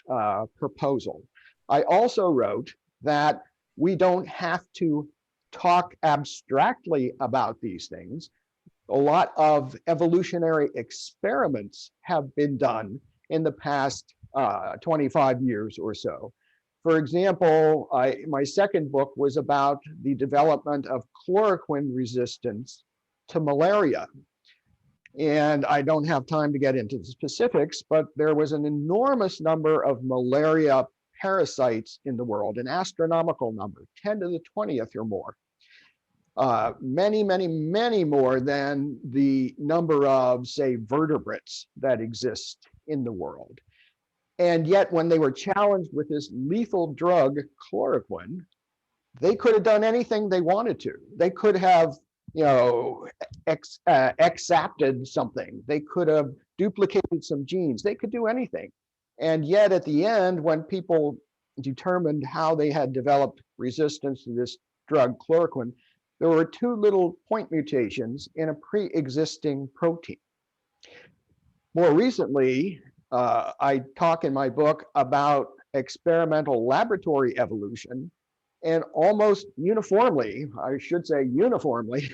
proposal. I also wrote that we don't have to talk abstractly about these things. A lot of evolutionary experiments have been done in the past 25 years or so. For example, my second book was about the development of chloroquine resistance to malaria. And I don't have time to get into the specifics, but there was an enormous number of malaria parasites in the world, an astronomical number, 10 to the 20th or more. Many, many, many more than the number of, say, vertebrates that exist in the world. And yet, when they were challenged with this lethal drug, chloroquine, they could have done anything they wanted to. They could have, exapted something. They could have duplicated some genes. They could do anything. And yet, at the end, when people determined how they had developed resistance to this drug, chloroquine, there were 2 little point mutations in a pre-existing protein. More recently, I talk in my book about experimental laboratory evolution, and almost uniformly, I should say uniformly,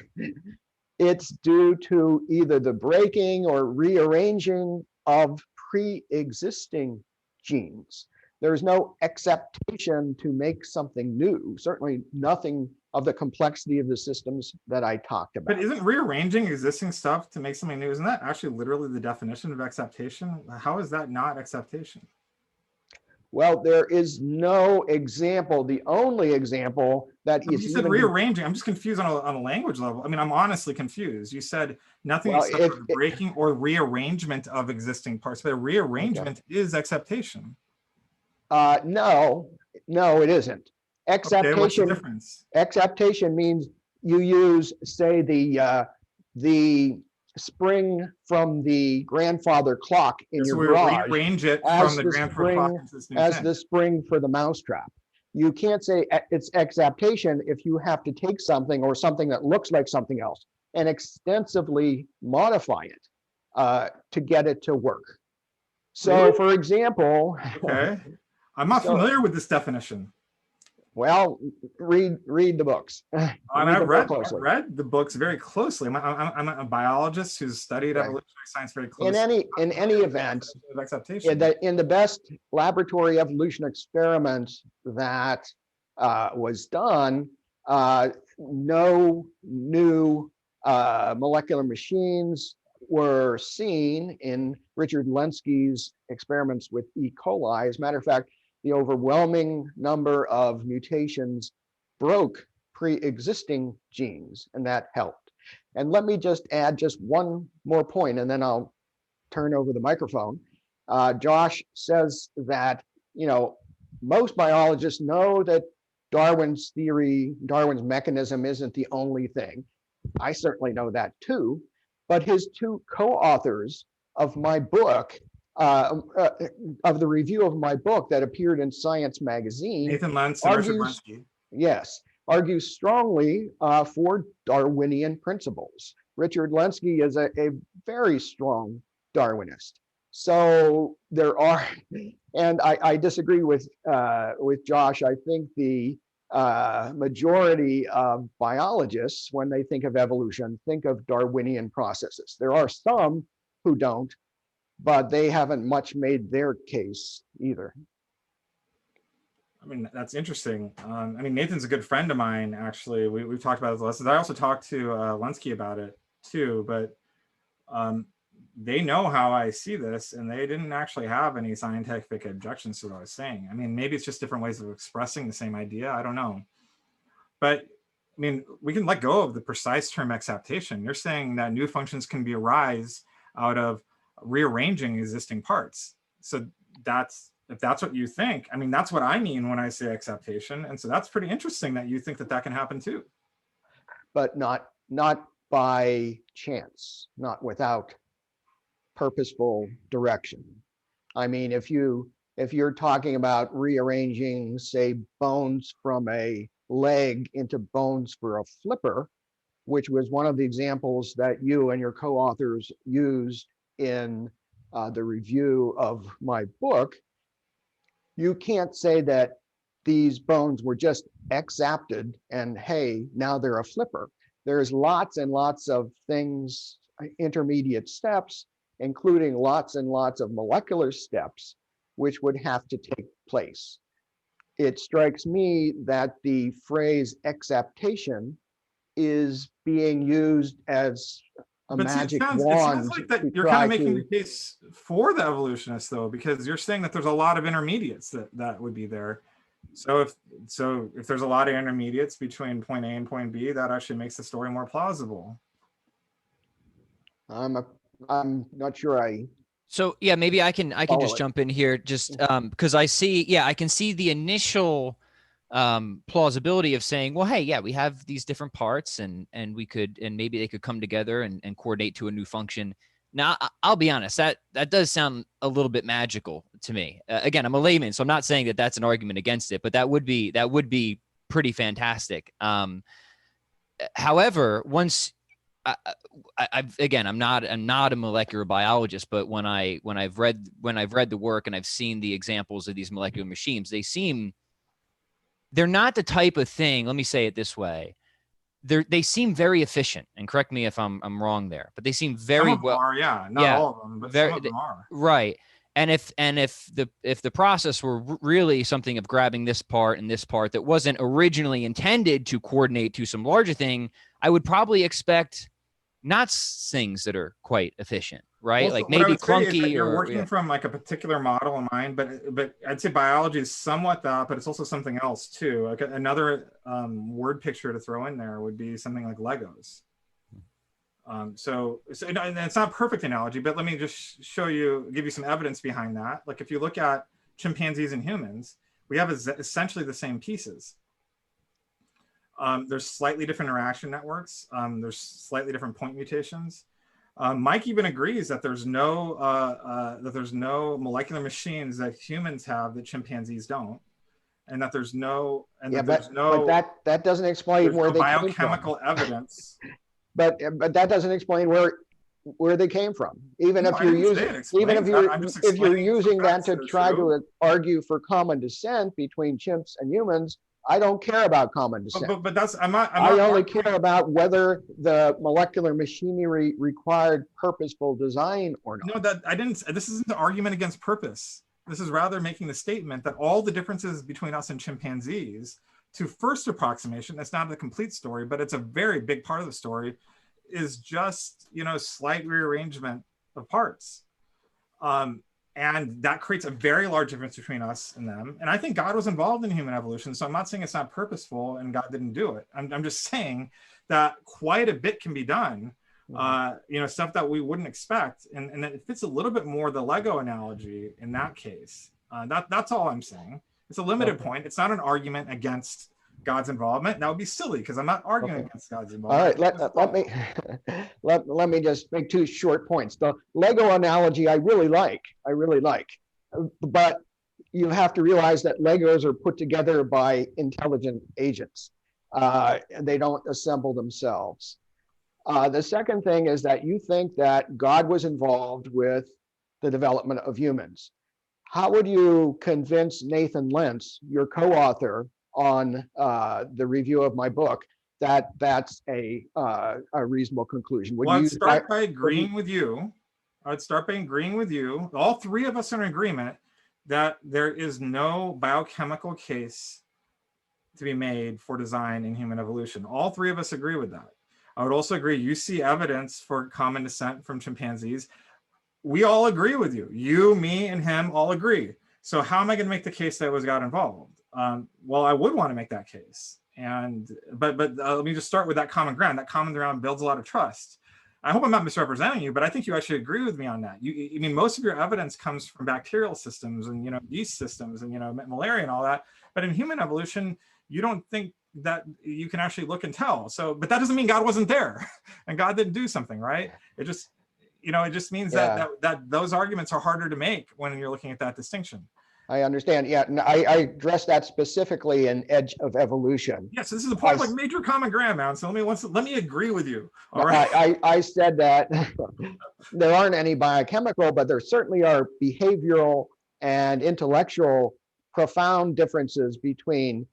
it's due to either the breaking or rearranging of pre-existing genes. There's no acceptation to make something new, certainly nothing of the complexity of the systems that I talked about. But isn't rearranging existing stuff to make something new, isn't that actually literally the definition of acceptation? How is that not acceptation? Well, there is no example. The only example that is you said rearranging. I'm just confused on a language level. I mean, I'm honestly confused. You said nothing except for breaking or rearrangement of existing parts, but rearrangement is acceptation. No, it isn't. Acceptation. Okay, what's the difference? Acceptation means you use, say, the spring from the grandfather clock in your garage. Rearrange it from the grandfather clock into this new as thing. the spring for the mousetrap. You can't say it's acceptation if you have to take something or something that looks like something else and extensively modify it to get it to work. So, really? for example, okay, I'm not familiar with this definition. Well, read the books. I've read the books very closely. I'm a biologist who's studied evolutionary science very closely. In any event, in the best laboratory evolution experiments that was done, no new molecular machines were seen in Richard Lenski's experiments with E. coli. As a matter of fact, the overwhelming number of mutations broke pre-existing genes, and that helped. And let me just add just one more point, and then I'll turn over the microphone. Josh says that, most biologists know that Darwin's theory, Darwin's mechanism isn't the only thing. I certainly know that too, but his two co-authors of my book, of the review of my book that appeared in Science magazine, Nathan Lentz and Richard Lenski. Yes, argues strongly for Darwinian principles. Richard Lenski is a very strong Darwinist. So there are, and I disagree with Josh. I think the majority of biologists, when they think of evolution, think of Darwinian processes. There are some who don't, but they haven't much made their case either. I mean, that's interesting. I mean, Nathan's a good friend of mine, actually. We've talked about this lessons. I also talked to Lenski about it too, but they know how I see this, and they didn't actually have any scientific objections to what I was saying. I mean, maybe it's just different ways of expressing the same idea. I don't know. But I mean, we can let go of the precise term acceptation. You're saying that new functions can be arise out of rearranging existing parts. So if that's what you think, I mean, that's what I mean when I say acceptation. And so that's pretty interesting that you think that can happen too. But not by chance, not without purposeful direction. I mean, if you're talking about rearranging, say, bones from a leg into bones for a flipper, which was one of the examples that you and your co-authors used in the review of my book, you can't say that these bones were just exapted and hey, now they're a flipper. There's lots and lots of things, intermediate steps, including lots and lots of molecular steps, which would have to take place. It strikes me that the phrase acceptation is being used as a magic wand. It sounds like that you're kind of making the case for the evolutionists, though, because you're saying that there's a lot of intermediates that would be there. So if there's a lot of intermediates between point A and point B, that actually makes the story more plausible. I'm not sure So yeah, maybe I can just jump in here, just because I can see the initial plausibility of saying, well, hey, yeah, we have these different parts and maybe they could come together and coordinate to a new function. Now, I'll be honest, that does sound a little bit magical to me. Again, I'm a layman, so I'm not saying that that's an argument against it, but that would be pretty fantastic. However, once I'm not a molecular biologist, but when I've read the work and I've seen the examples of these molecular machines, they're not the type of thing. Let me say it this way: they seem very efficient. And correct me if I'm wrong there, but they seem very well. Not all of them, but some of them are. Right. And if the process were really something of grabbing this part and this part that wasn't originally intended to coordinate to some larger thing, I would probably expect not things that are quite efficient, right? Also, Like what I maybe would say is that clunky you're or working from like a particular model in mind, but I'd say biology is somewhat that, but it's also something else too. Like another word picture to throw in there would be something like Legos. So and it's not a perfect analogy, but let me just give you some evidence behind that. Like if you look at chimpanzees and humans, we have essentially the same pieces. There's slightly different interaction networks. There's slightly different point mutations. Mike even agrees that there's no molecular machines that humans have that chimpanzees don't, and that there's no but that doesn't explain where they came from. Biochemical evidence. But that doesn't explain where they came from. Even if you're using that to try to argue for common descent between chimps and humans, I don't care about common descent. But that's I only care about whether the molecular machinery required purposeful design or not. No, that I didn't. This isn't the argument against purpose. This is rather making the statement that all the differences between us and chimpanzees, to first approximation, it's not the complete story, but it's a very big part of the story, is just, slight rearrangement of parts. And that creates a very large difference between us and them. And I think God was involved in human evolution. So I'm not saying it's not purposeful and God didn't do it. I'm just saying that quite a bit can be done, stuff that we wouldn't expect. And it fits a little bit more the Lego analogy in that case. That's all I'm saying. It's a limited point. It's not an argument against God's involvement. That would be silly because I'm not arguing against God's involvement. All right, let me just make two short points. The Lego analogy I really like, but you have to realize that Legos are put together by intelligent agents. They don't assemble themselves. The second thing is that you think that God was involved with the development of humans. How would you convince Nathan Lentz, your co-author on the review of my book, that that's a reasonable conclusion? I'd start by agreeing with you. All three of us are in agreement that there is no biochemical case to be made for design in human evolution. All three of us agree with that. I would also agree, you see evidence for common descent from chimpanzees. We all agree with you. You, me, and him all agree. So how am I going to make the case that was God involved? Well, I would want to make that case. But let me just start with that common ground. That common ground builds a lot of trust. I hope I'm not misrepresenting you, but I think you actually agree with me on that. I mean, most of your evidence comes from bacterial systems and, yeast systems and, malaria and all that. But in human evolution, you don't think that you can actually look and tell. So, but that doesn't mean God wasn't there and God didn't do something, right? It just means that those arguments are harder to make when you're looking at that distinction. I understand. Yeah, and I addressed that specifically in Edge of Evolution. Yes, this is a point like major common ground, man. So let me agree with you. All right. I said that there aren't any biochemical, but there certainly are behavioral and intellectual profound differences between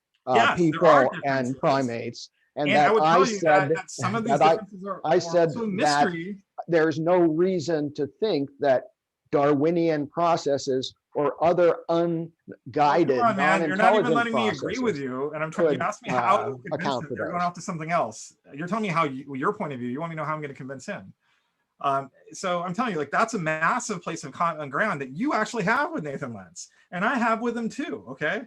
people and primates. And that I said that some of these differences are also mystery. There's no reason to think that Darwinian processes or other unguided, non-intelligent You're not even letting me agree with you, and I'm trying. You asked me how to convince him. You're going off to something else. You're telling me how your point of view. You want me to know how I'm going to convince him. So I'm telling you, like, that's a massive place of common ground that you actually have with Nathan Lentz, and I have with him too. Okay.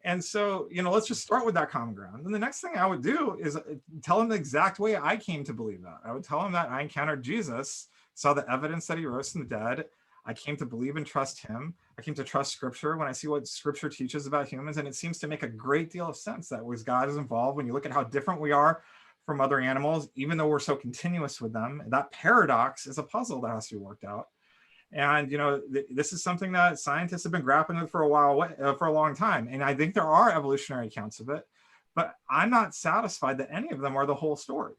And so, let's just start with that common ground. And the next thing I would do is tell him the exact way I came to believe that. I would tell him that I encountered Jesus, saw the evidence that he rose from the dead. I came to believe and trust him. I came to trust scripture when I see what scripture teaches about humans. And it seems to make a great deal of sense that God is involved. When you look at how different we are from other animals, even though we're so continuous with them, that paradox is a puzzle that has to be worked out. And, this is something that scientists have been grappling with for a long time. And I think there are evolutionary accounts of it, but I'm not satisfied that any of them are the whole story.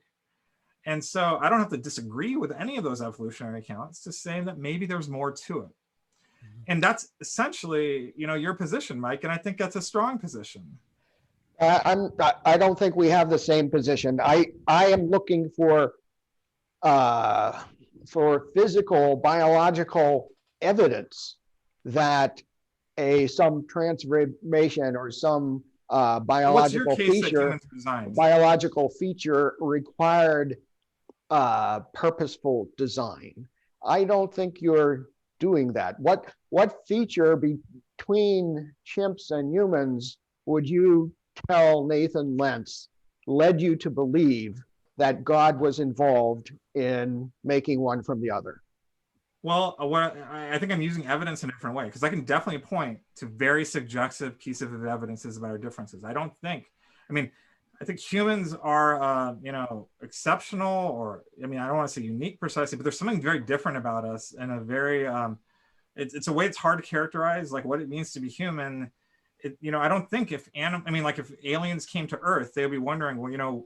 And so I don't have to disagree with any of those evolutionary accounts to say that maybe there's more to it. And that's essentially, your position, Mike. And I think that's a strong position. I don't think we have the same position. I am looking for physical, biological evidence that some transformation or some What's your case that humans are designed? biological feature required purposeful design. I don't think you're doing that. What feature between chimps and humans would you tell Nathan Lentz led you to believe that God was involved in making one from the other? Well, I think I'm using evidence in a different way, because I can definitely point to very suggestive pieces of evidences about our differences. I think humans are, exceptional, or, I don't want to say unique precisely, but there's something very different about us, and a very, it's a way it's hard to characterize, like what it means to be human. I don't think if aliens came to Earth, they would be wondering, well,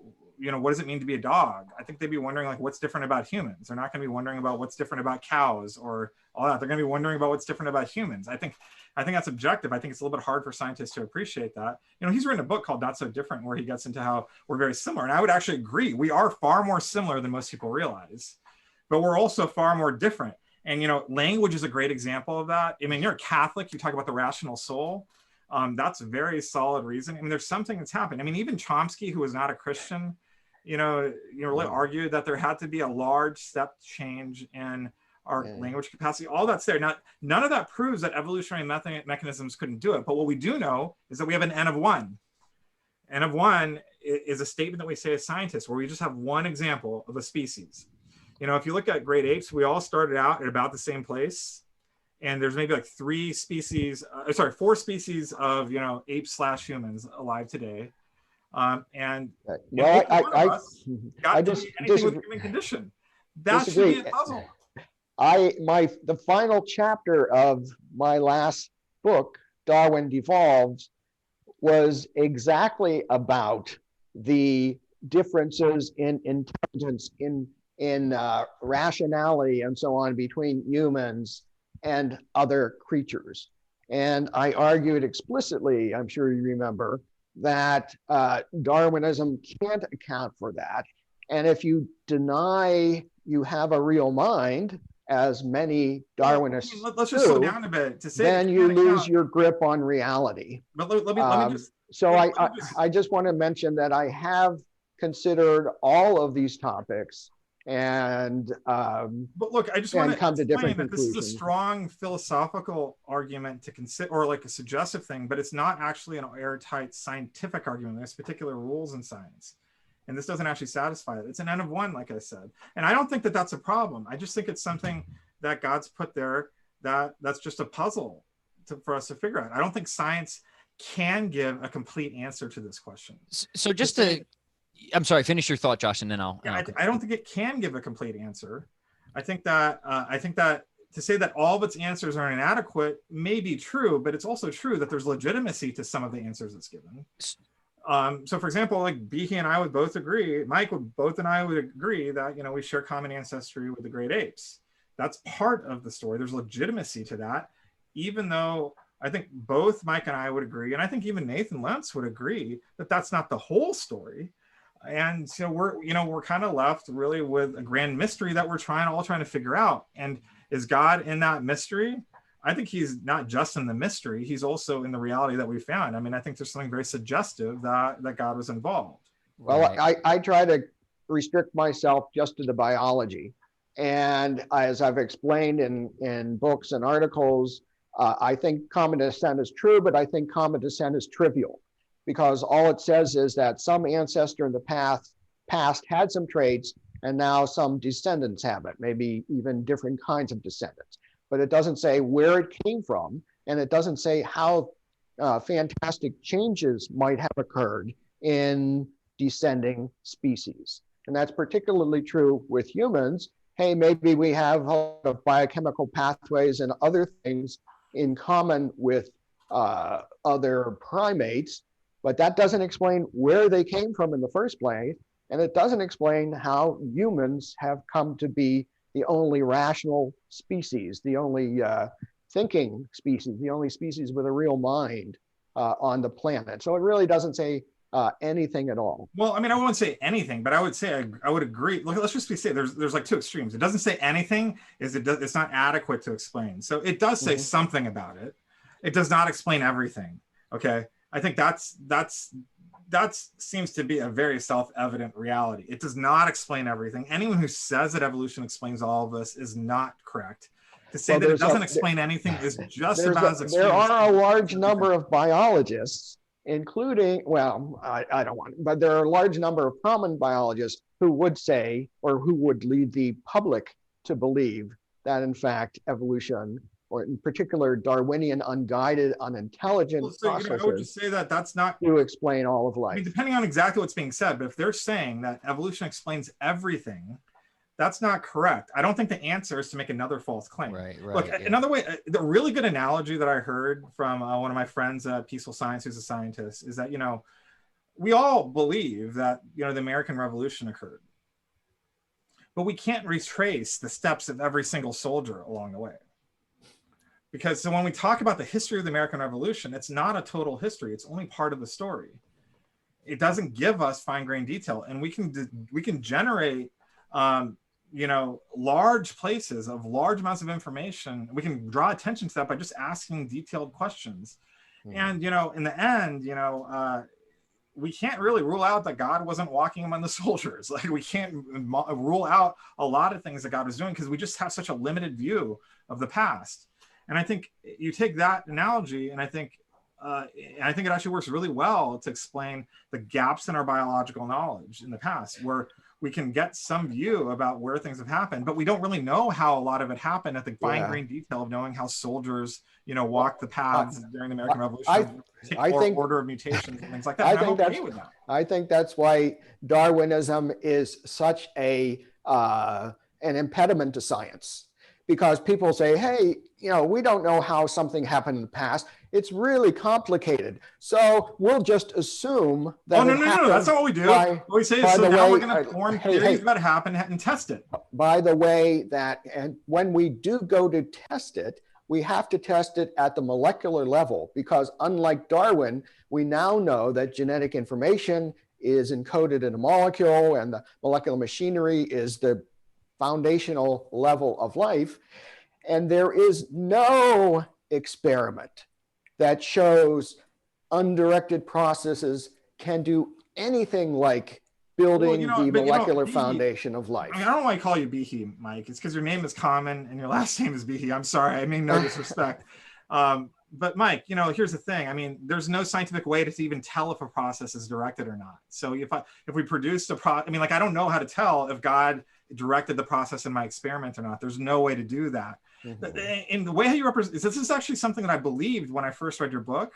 what does it mean to be a dog? I think they'd be wondering, like, what's different about humans. They're not going to be wondering about what's different about cows or all that. They're going to be wondering about what's different about humans. I think that's objective. I think it's a little bit hard for scientists to appreciate that. He's written a book called Not So Different, where he gets into how we're very similar. And I would actually agree. We are far more similar than most people realize, but we're also far more different. And, language is a great example of that. You're a Catholic, you talk about the rational soul. That's a very solid reason. There's something that's happened. Even Chomsky, who was not a Christian, really argued that there had to be a large step change in our language capacity. All that's there. Now, none of that proves that evolutionary mechanisms couldn't do it. But what we do know is that we have an N of 1. N of 1 is a statement that we say as scientists, where we just have one example of a species. If you look at great apes, we all started out at about the same place. And there's maybe like 4 species of, apes/humans alive today. And well, I just anything with human condition. That disagree. Should be a puzzle. The final chapter of my last book, Darwin Devolves, was exactly about the differences in intelligence, in rationality, and so on between humans and other creatures. And I argued explicitly, I'm sure you remember, that Darwinism can't account for that. And if you deny you have a real mind, as many Darwinists let's just slow down a bit to say, then you lose your grip on reality. But let me just. So I just want to mention that I have considered all of these topics, and but look, I just want to come to different that conclusions. This is a strong philosophical argument to consider, or like a suggestive thing, but it's not actually an airtight scientific argument. There's particular rules in science, and this doesn't actually satisfy it. It's an N of 1, like I said, and I don't think that that's a problem. I just think it's something that God's put there that's just a puzzle for us to figure out. I don't think science can give a complete answer to this question. So just I'm sorry, finish your thought, Josh, and then I'll. I don't think it can give a complete answer. I think that to say that all of its answers are inadequate may be true, but it's also true that there's legitimacy to some of the answers it's given. So, for example, like Behe and I would both agree, Mike would agree that we share common ancestry with the great apes. That's part of the story. There's legitimacy to that, even though I think both Mike and I would agree, and I think even Nathan Lentz would agree that that's not the whole story. And so we're kind of left really with a grand mystery that we're trying to figure out. And is God in that mystery? I think he's not just in the mystery, he's also in the reality that we found. I think there's something very suggestive that God was involved. Well, I try to restrict myself just to the biology. And as I've explained in books and articles, I think common descent is true, but I think common descent is trivial, because all it says is that some ancestor in the past had some traits, and now some descendants have it, maybe even different kinds of descendants. But it doesn't say where it came from, and it doesn't say how fantastic changes might have occurred in descending species. And that's particularly true with humans. Hey, maybe we have a lot of biochemical pathways and other things in common with other primates, but that doesn't explain where they came from in the first place. And it doesn't explain how humans have come to be the only rational species, the only thinking species, the only species with a real mind on the planet. So it really doesn't say anything at all. Well, I mean, I wouldn't say anything, but I would say I would agree. Look, let's just be say there's like two extremes. It doesn't say anything, it's not adequate to explain. So it does say something about it. It does not explain everything. Okay, I think that seems to be a very self-evident reality. It does not explain everything. Anyone who says that evolution explains all of this is not correct. To say that it doesn't explain anything is just about as extreme. There are a large number of biologists, including, well, I don't want, but there are a large number of prominent biologists who would say, or who would lead the public to believe that in fact evolution, or in particular Darwinian unguided, unintelligent processes, I would just say that that's not to explain all of life. I mean, depending on exactly what's being said, but if they're saying that evolution explains everything, that's not correct. I don't think the answer is to make another false claim. Right. Look, another way, the really good analogy that I heard from one of my friends at Peaceful Science, who's a scientist, is that, we all believe that, the American Revolution occurred, but we can't retrace the steps of every single soldier along the way. Because so when we talk about the history of the American Revolution, it's not a total history. It's only part of the story. It doesn't give us fine-grained detail, and we can generate, large places of large amounts of information. We can draw attention to that by just asking detailed questions. And, in the end, we can't really rule out that God wasn't walking among the soldiers. Like, we can't rule out a lot of things that God was doing because we just have such a limited view of the past. And I think you take that analogy, and I think it actually works really well to explain the gaps in our biological knowledge in the past, where we can get some view about where things have happened, but we don't really know how a lot of it happened at the fine-grained detail of knowing how soldiers, walked the paths during the American Revolution, I think order of mutations and things like that. I think that's why Darwinism is such an impediment to science. Because people say, hey, we don't know how something happened in the past. It's really complicated. So we'll just assume that. No. That's not what we do. What we say is, now we're going to form theories about it happened and test it. By the way, and when we do go to test it, we have to test it at the molecular level, because unlike Darwin, we now know that genetic information is encoded in a molecule, and the molecular machinery is the foundational level of life. And there is no experiment that shows undirected processes can do anything like building the molecular foundation of life. I mean, I don't know why I call you Behe, Mike. It's because your name is common and your last name is Behe. I'm sorry, I mean no disrespect. But Mike, here's the thing. I mean, there's no scientific way to even tell if a process is directed or not. So if we produced I don't know how to tell if God directed the process in my experiment or not. There's no way to do that. In the way how you represent, this is actually something that I believed when I first read your book,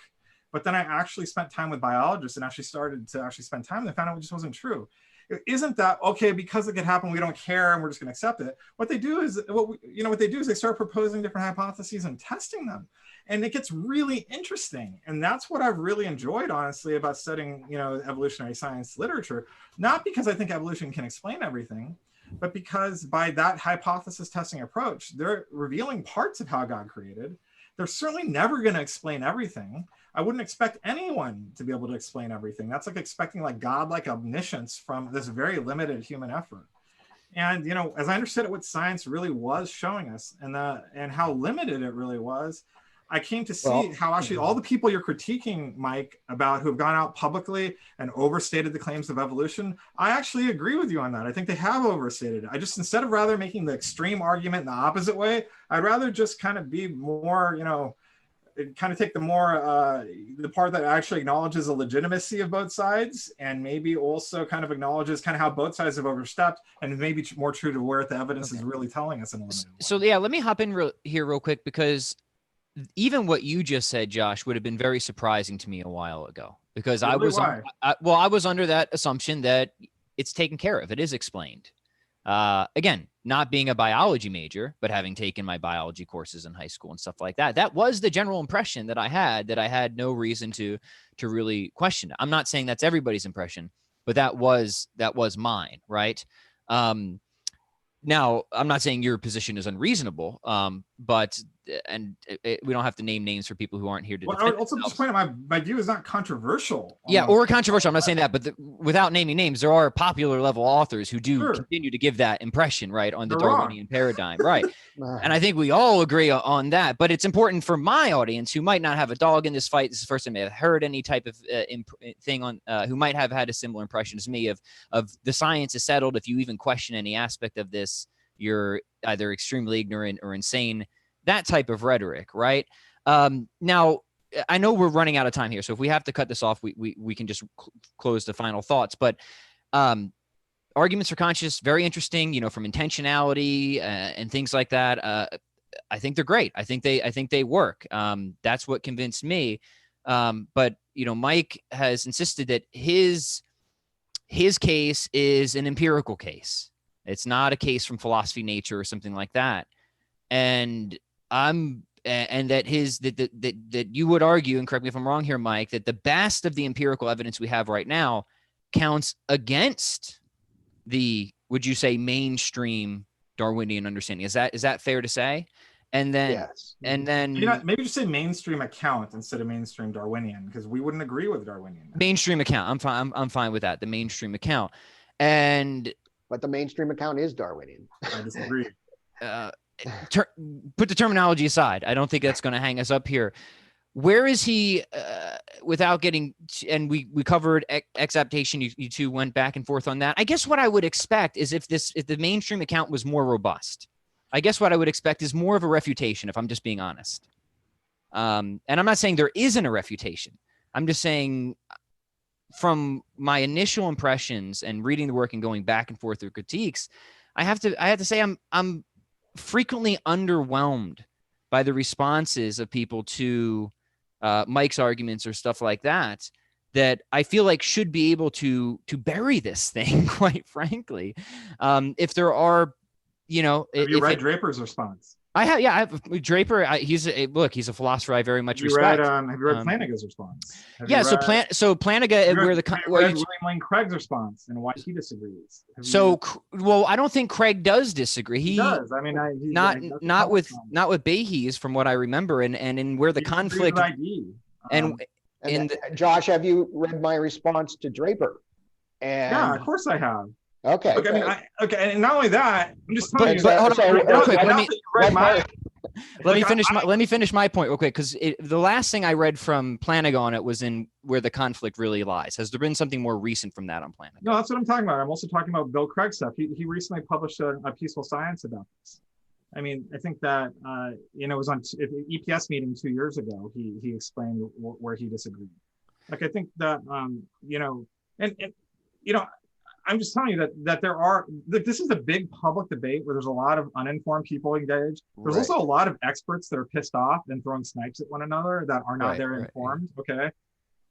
but then I actually spent time with biologists and actually started to spend time and I found out it just wasn't true. Isn't that okay? Because it could happen, we don't care and we're just going to accept it. What they do is they start proposing different hypotheses and testing them, and it gets really interesting. And that's what I've really enjoyed, honestly, about studying evolutionary science literature. Not because I think evolution can explain everything, but because by that hypothesis testing approach, they're revealing parts of how God created. They're certainly never going to explain everything. I wouldn't expect anyone to be able to explain everything. That's like expecting God-like omniscience from this very limited human effort. And, as I understood it, what science really was showing us and how limited it really was, I came to see how actually all the people you're critiquing, Mike, about who have gone out publicly and overstated the claims of evolution, I actually agree with you on that. I think they have overstated it. I just, instead of rather making the extreme argument in the opposite way, I'd rather just kind of be more, kind of take the part that actually acknowledges the legitimacy of both sides, and maybe also kind of acknowledges kind of how both sides have overstepped, and maybe more true to where the evidence is really telling us in a limited way. So yeah, let me hop in here real quick, because even what you just said, Josh, would have been very surprising to me a while ago, because I was under that assumption that it's taken care of. It is explained. Again, not being a biology major, but having taken my biology courses in high school and stuff like that, that was the general impression that I had no reason to really question it. I'm not saying that's everybody's impression, but that was mine. Right. Now, I'm not saying your position is unreasonable, but we don't have to name names for people who aren't here to Well, I defend would also just themselves. point out my view is not controversial. Yeah, or controversial. I'm not saying that, but without naming names, there are popular level authors who do continue to give that impression, right, on the Darwinian paradigm, right? And I think we all agree on that. But it's important for my audience who might not have a dog in this fight. This is the first time they've heard any type of thing on, who might have had a similar impression as me of the science is settled. If you even question any aspect of this, you're either extremely ignorant or insane. That type of rhetoric, right? Now, I know we're running out of time here, so if we have to cut this off, we can just close the final thoughts. But arguments for conscious, very interesting, you know, from intentionality and things like that. I think they're great. I think they work. That's what convinced me. But you know, Mike has insisted that his case is an empirical case. It's not a case from philosophy, nature, or something like that. And that you would argue, and correct me if I'm wrong here, Mike, that the best of the empirical evidence we have right now counts against the, would you say, mainstream Darwinian understanding? Is that fair to say? And then, yes. And then maybe just say mainstream account instead of mainstream Darwinian, because we wouldn't agree with Darwinian. Mainstream account. I'm fine with that. The mainstream account. But the mainstream account is Darwinian. I disagree. Put the terminology aside. I don't think that's going to hang us up here. Where is he without getting, and we covered exaptation. You two went back and forth on that. I guess what I would expect is if the mainstream account was more robust, I guess what I would expect is more of a refutation, if I'm just being honest. And I'm not saying there isn't a refutation. I'm just saying from my initial impressions and reading the work and going back and forth through critiques, I have to say I'm frequently underwhelmed by the responses of people to Mike's arguments or stuff like that I feel like should be able to bury this thing, quite frankly. If there are, you know, have you read Draper's response? I have, yeah. I have Draper. He's a philosopher I very much respect. Have you read Flanagan's response? So Flanagan, where William Craig's response and why he disagrees. Well, I don't think Craig does disagree. He does. I mean, not with Behe's, from what I remember, and in where the conflict. Josh, have you read my response to Draper? Yeah, of course I have. Okay. Okay. And not only that, I'm just telling you. But hold on, real quick. Let me finish my point real quick, because the last thing I read from Flanagan on it was in where the conflict really lies. Has there been something more recent from that on Flanagan? No, that's what I'm talking about. I'm also talking about Bill Craig stuff. He recently published a Peaceful Science about this. I mean, I think that it was on EPS meeting 2 years ago. He explained where he disagreed. Like, I think that I'm just telling you that there are, this is a big public debate where there's a lot of uninformed people engaged. There's also a lot of experts that are pissed off and throwing snipes at one another that are not informed. Okay.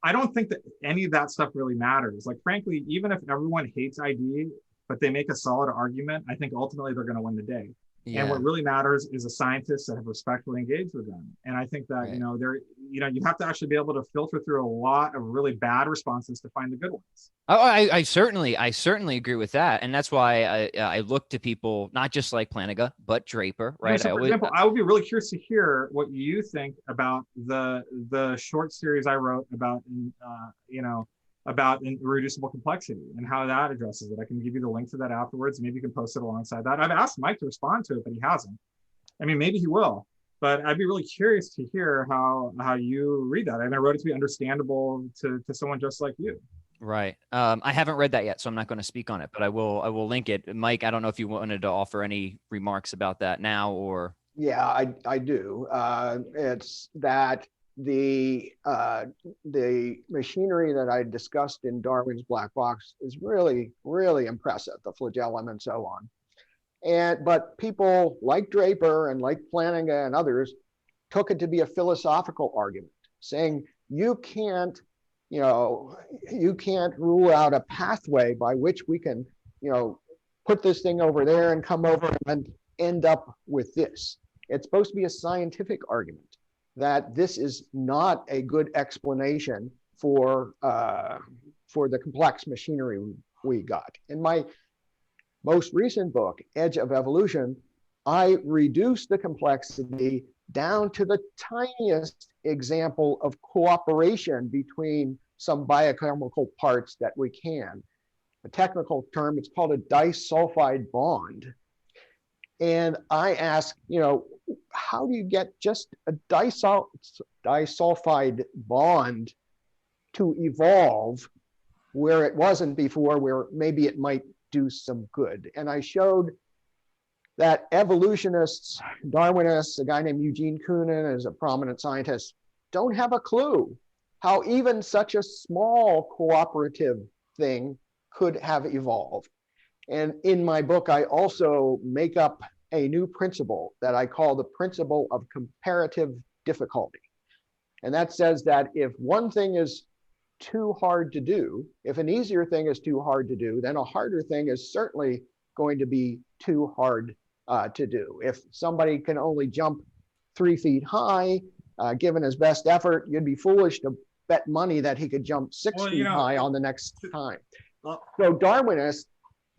I don't think that any of that stuff really matters. Like, frankly, even if everyone hates ID, but they make a solid argument, I think ultimately they're going to win the day. Yeah. And what really matters is the scientists that have respectfully engaged with them. And I think that, you have to actually be able to filter through a lot of really bad responses to find the good ones. Oh, I certainly agree with that. And that's why I look to people, not just like Flanagan, but Draper, right? So for example, I would be really curious to hear what you think about the short series I wrote about, about irreducible complexity and how that addresses it. I can give you the link to that afterwards. Maybe you can post it alongside that. I've asked Mike to respond to it, but he hasn't. I mean, maybe he will, but I'd be really curious to hear how you read that. I mean, I wrote it to be understandable to someone just like you. Right. I haven't read that yet, so I'm not going to speak on it, but I will link it. Mike, I don't know if you wanted to offer any remarks about that now or. Yeah, I do. It's that the machinery that I discussed in Darwin's black box is really, really impressive, the flagellum and so on. But people like Draper and like Flanagan and others took it to be a philosophical argument, saying you can't rule out a pathway by which we can, put this thing over there and come over and end up with this. It's supposed to be a scientific argument that this is not a good explanation for the complex machinery we got. In my most recent book, Edge of Evolution, I reduced the complexity down to the tiniest example of cooperation between some biochemical parts that we can. A technical term, it's called a disulfide bond. And I ask, how do you get just a disulfide bond to evolve where it wasn't before, where maybe it might do some good? And I showed that evolutionists, Darwinists, a guy named Eugene Koonin is a prominent scientist, don't have a clue how even such a small cooperative thing could have evolved. And in my book, I also make up a new principle that I call the principle of comparative difficulty. And that says that if one thing is too hard to do, if an easier thing is too hard to do, then a harder thing is certainly going to be too hard to do. If somebody can only jump 3 feet high, given his best effort, you'd be foolish to bet money that he could jump 6 feet high on the next time. So Darwinists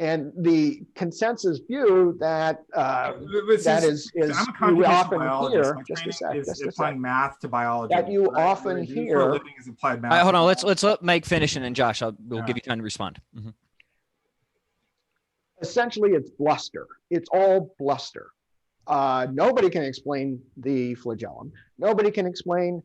and the consensus view that that is I'm a computational biologist. Hear, just a sec, is applying math to biology. That you often hear. For a living is applied math. Hold on, let's let Mike finish, and then Josh, we'll give you time to respond. Mm-hmm. Essentially, it's bluster. It's all bluster. Nobody can explain the flagellum. Nobody can explain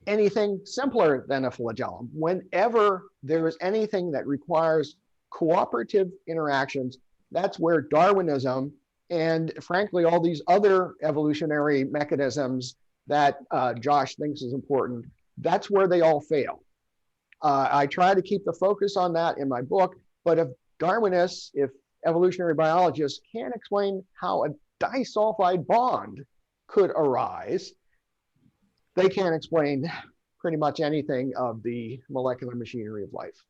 anything simpler than a flagellum. Whenever there is anything that requires cooperative interactions, that's where Darwinism and frankly all these other evolutionary mechanisms that Josh thinks is important, that's where they all fail. I try to keep the focus on that in my book, but if Darwinists, if evolutionary biologists can't explain how a disulfide bond could arise, they can't explain pretty much anything of the molecular machinery of life.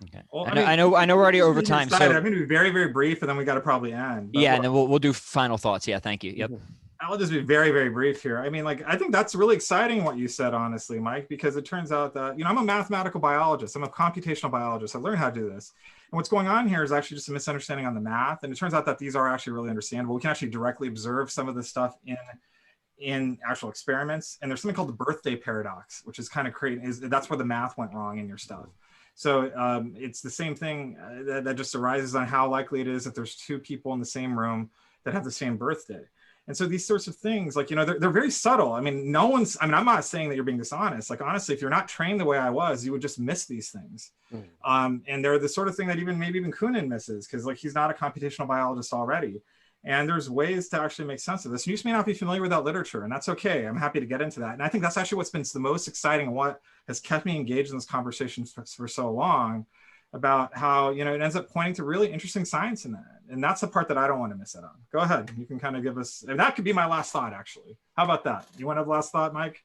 Okay. Well, I know we're already over time. So I'm going to be very, very brief, and then we got to probably end. Yeah, and then we'll do final thoughts. Yeah, thank you. Yep. I'll just be very, very brief here. I mean, I think that's really exciting what you said, honestly, Mike, because it turns out that, I'm a mathematical biologist. I'm a computational biologist. I learned how to do this. And what's going on here is actually just a misunderstanding on the math. And it turns out that these are actually really understandable. We can actually directly observe some of this stuff in actual experiments. And there's something called the birthday paradox, which is kind of that's where the math went wrong in your stuff. So it's the same thing that just arises on how likely it is that there's 2 people in the same room that have the same birthday. And so these sorts of things, like, they're very subtle. I mean, I'm not saying that you're being dishonest. Like, honestly, if you're not trained the way I was, you would just miss these things. And they're the sort of thing that maybe even Koonin misses, because like he's not a computational biologist already. And there's ways to actually make sense of this. You just may not be familiar with that literature, and that's okay. I'm happy to get into that. And I think that's actually what's been the most exciting and what has kept me engaged in this conversation for so long, about how, it ends up pointing to really interesting science in that. And that's the part that I don't want to miss out on. Go ahead. You can kind of give us, and that could be my last thought, actually. How about that? You want to have the last thought, Mike?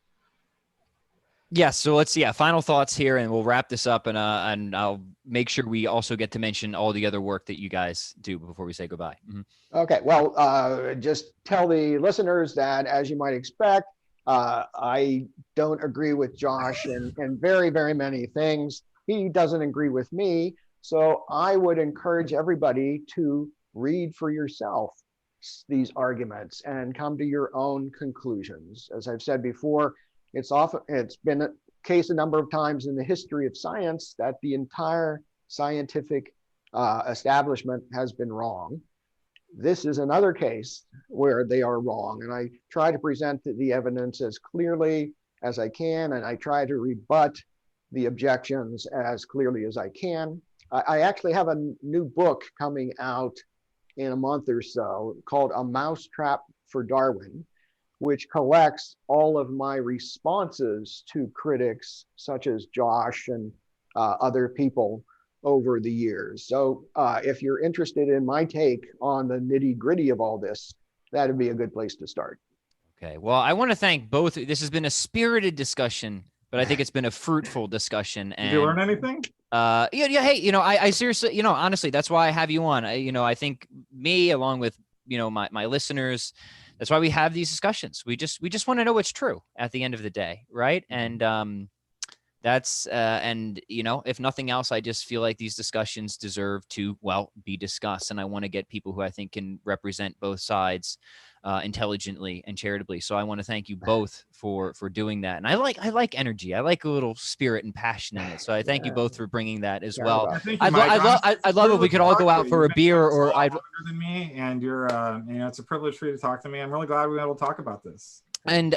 Yes. So let's final thoughts here, and we'll wrap this up, and I'll make sure we also get to mention all the other work that you guys do before we say goodbye. Mm-hmm. Okay. Well, just tell the listeners that, as you might expect, I don't agree with Josh in very, very many things. He doesn't agree with me. So I would encourage everybody to read for yourself these arguments and come to your own conclusions. As I've said before, it's been a case a number of times in the history of science that the entire scientific establishment has been wrong. This is another case where they are wrong. And I try to present the evidence as clearly as I can, and I try to rebut the objections as clearly as I can. I actually have a new book coming out in a month or so called A Mousetrap for Darwin, which collects all of my responses to critics such as Josh and other people over the years. So if you're interested in my take on the nitty-gritty of all this, that'd be a good place to start. Okay. Well, I want to thank both. This has been a spirited discussion, but I think it's been a fruitful discussion. And, did you learn anything? Yeah. Hey, I seriously, honestly, that's why I have you on. I think me, along with, my listeners, that's why we have these discussions. We just want to know what's true at the end of the day. Right. And, that's, if nothing else, I just feel like these discussions deserve to, be discussed. And I want to get people who I think can represent both sides intelligently and charitably. So I want to thank you both for doing that. And I like energy. I like a little spirit and passion in it. So I thank you both for bringing that as well. Yeah, thank you, Mike. I'd love if we could all go out for a beer, or I'd than me, and you're it's a privilege for you to talk to me. I'm really glad we were able to talk about this. And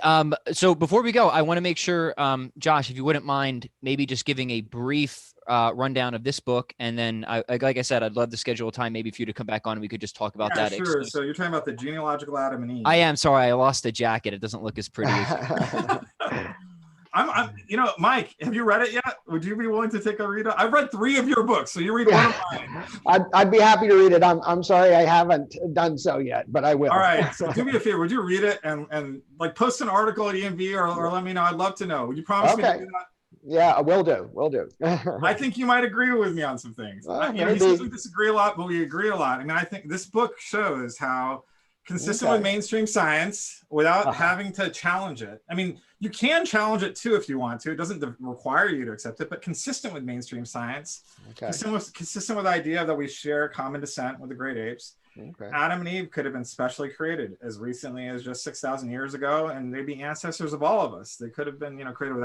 so before we go, I want to make sure, Josh, if you wouldn't mind, maybe just giving a brief rundown of this book, and then, like I said, I'd love to schedule a time maybe for you to come back on and we could just talk about that. Sure. So you're talking about the Genealogical Adam and Eve. I am. Sorry, I lost the jacket. It doesn't look as pretty as I'm Mike, have you read it yet? Would you be willing to take a read? I've read 3 of your books, so you read one of mine. I'd be happy to read it. I'm sorry I haven't done so yet, but I will. All right, so do me a favor. Would you read it and like post an article at EMV or let me know? I'd love to know. Would you promise me to do that? Yeah, I will do. I think you might agree with me on some things. He says we disagree a lot, but we agree a lot. I mean, I think this book shows how consistent with mainstream science without having to challenge it. I mean, you can challenge it too if you want to. It doesn't require you to accept it, but consistent with mainstream science, consistent with the idea that we share common descent with the great apes. Adam and Eve could have been specially created as recently as just 6,000 years ago, and they'd be ancestors of all of us. They could have been, created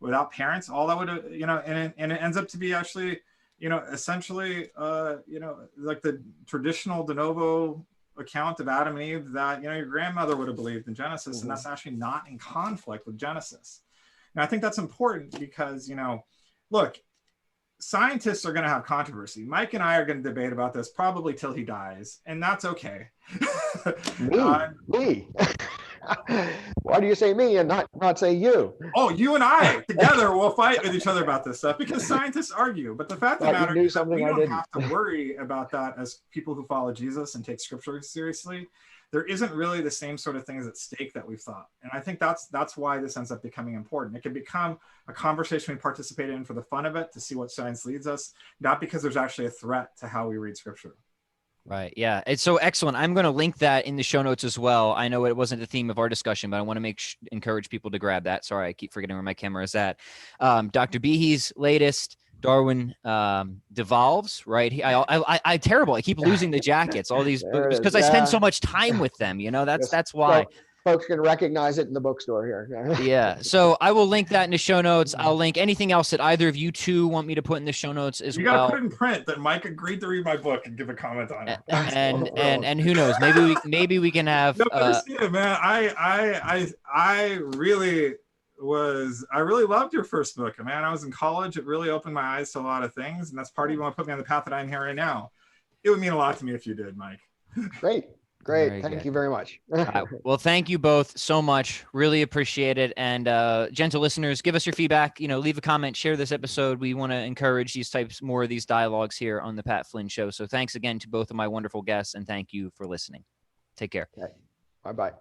without parents. All that would, and it ends up to be actually, essentially, like the traditional de novo account of Adam and Eve that your grandmother would have believed in Genesis, and that's actually not in conflict with Genesis. And I think that's important because look, scientists are going to have controversy. Mike and I are going to debate about this probably till he dies, and that's okay. Me. Why do you say me and not say you? Oh, you and I together will fight with each other about this stuff because scientists argue. But the fact of the matter is that we don't have to worry about that as people who follow Jesus and take scripture seriously. There isn't really the same sort of things at stake that we've thought. And I think that's why this ends up becoming important. It can become a conversation we participate in for the fun of it, to see what science leads us, not because there's actually a threat to how we read scripture. Right. Yeah. It's so excellent. I'm going to link that in the show notes as well. I know it wasn't the theme of our discussion, but I want to encourage people to grab that. Sorry, I keep forgetting where my camera is at. Dr. Behe's latest, Darwin, Devolves, right? I terrible. I keep losing the jackets, all these books, because I spend so much time with them. That's why. So folks can recognize it in the bookstore here. Yeah. So I will link that in the show notes. I'll link anything else that either of you two want me to put in the show notes as well. You got to put it in print that Mike agreed to read my book and give a comment on it. And who knows? Maybe we can have. No, man. I really loved your first book, man. I was in college. It really opened my eyes to a lot of things, and that's part of what put me on the path that I'm here right now. It would mean a lot to me if you did, Mike. Great. Thank you very much. Well, thank you both so much. Really appreciate it. And gentle listeners, give us your feedback. Leave a comment, share this episode. We want to encourage more of these dialogues here on the Pat Flynn Show. So thanks again to both of my wonderful guests, and thank you for listening. Take care. Okay. Bye-bye.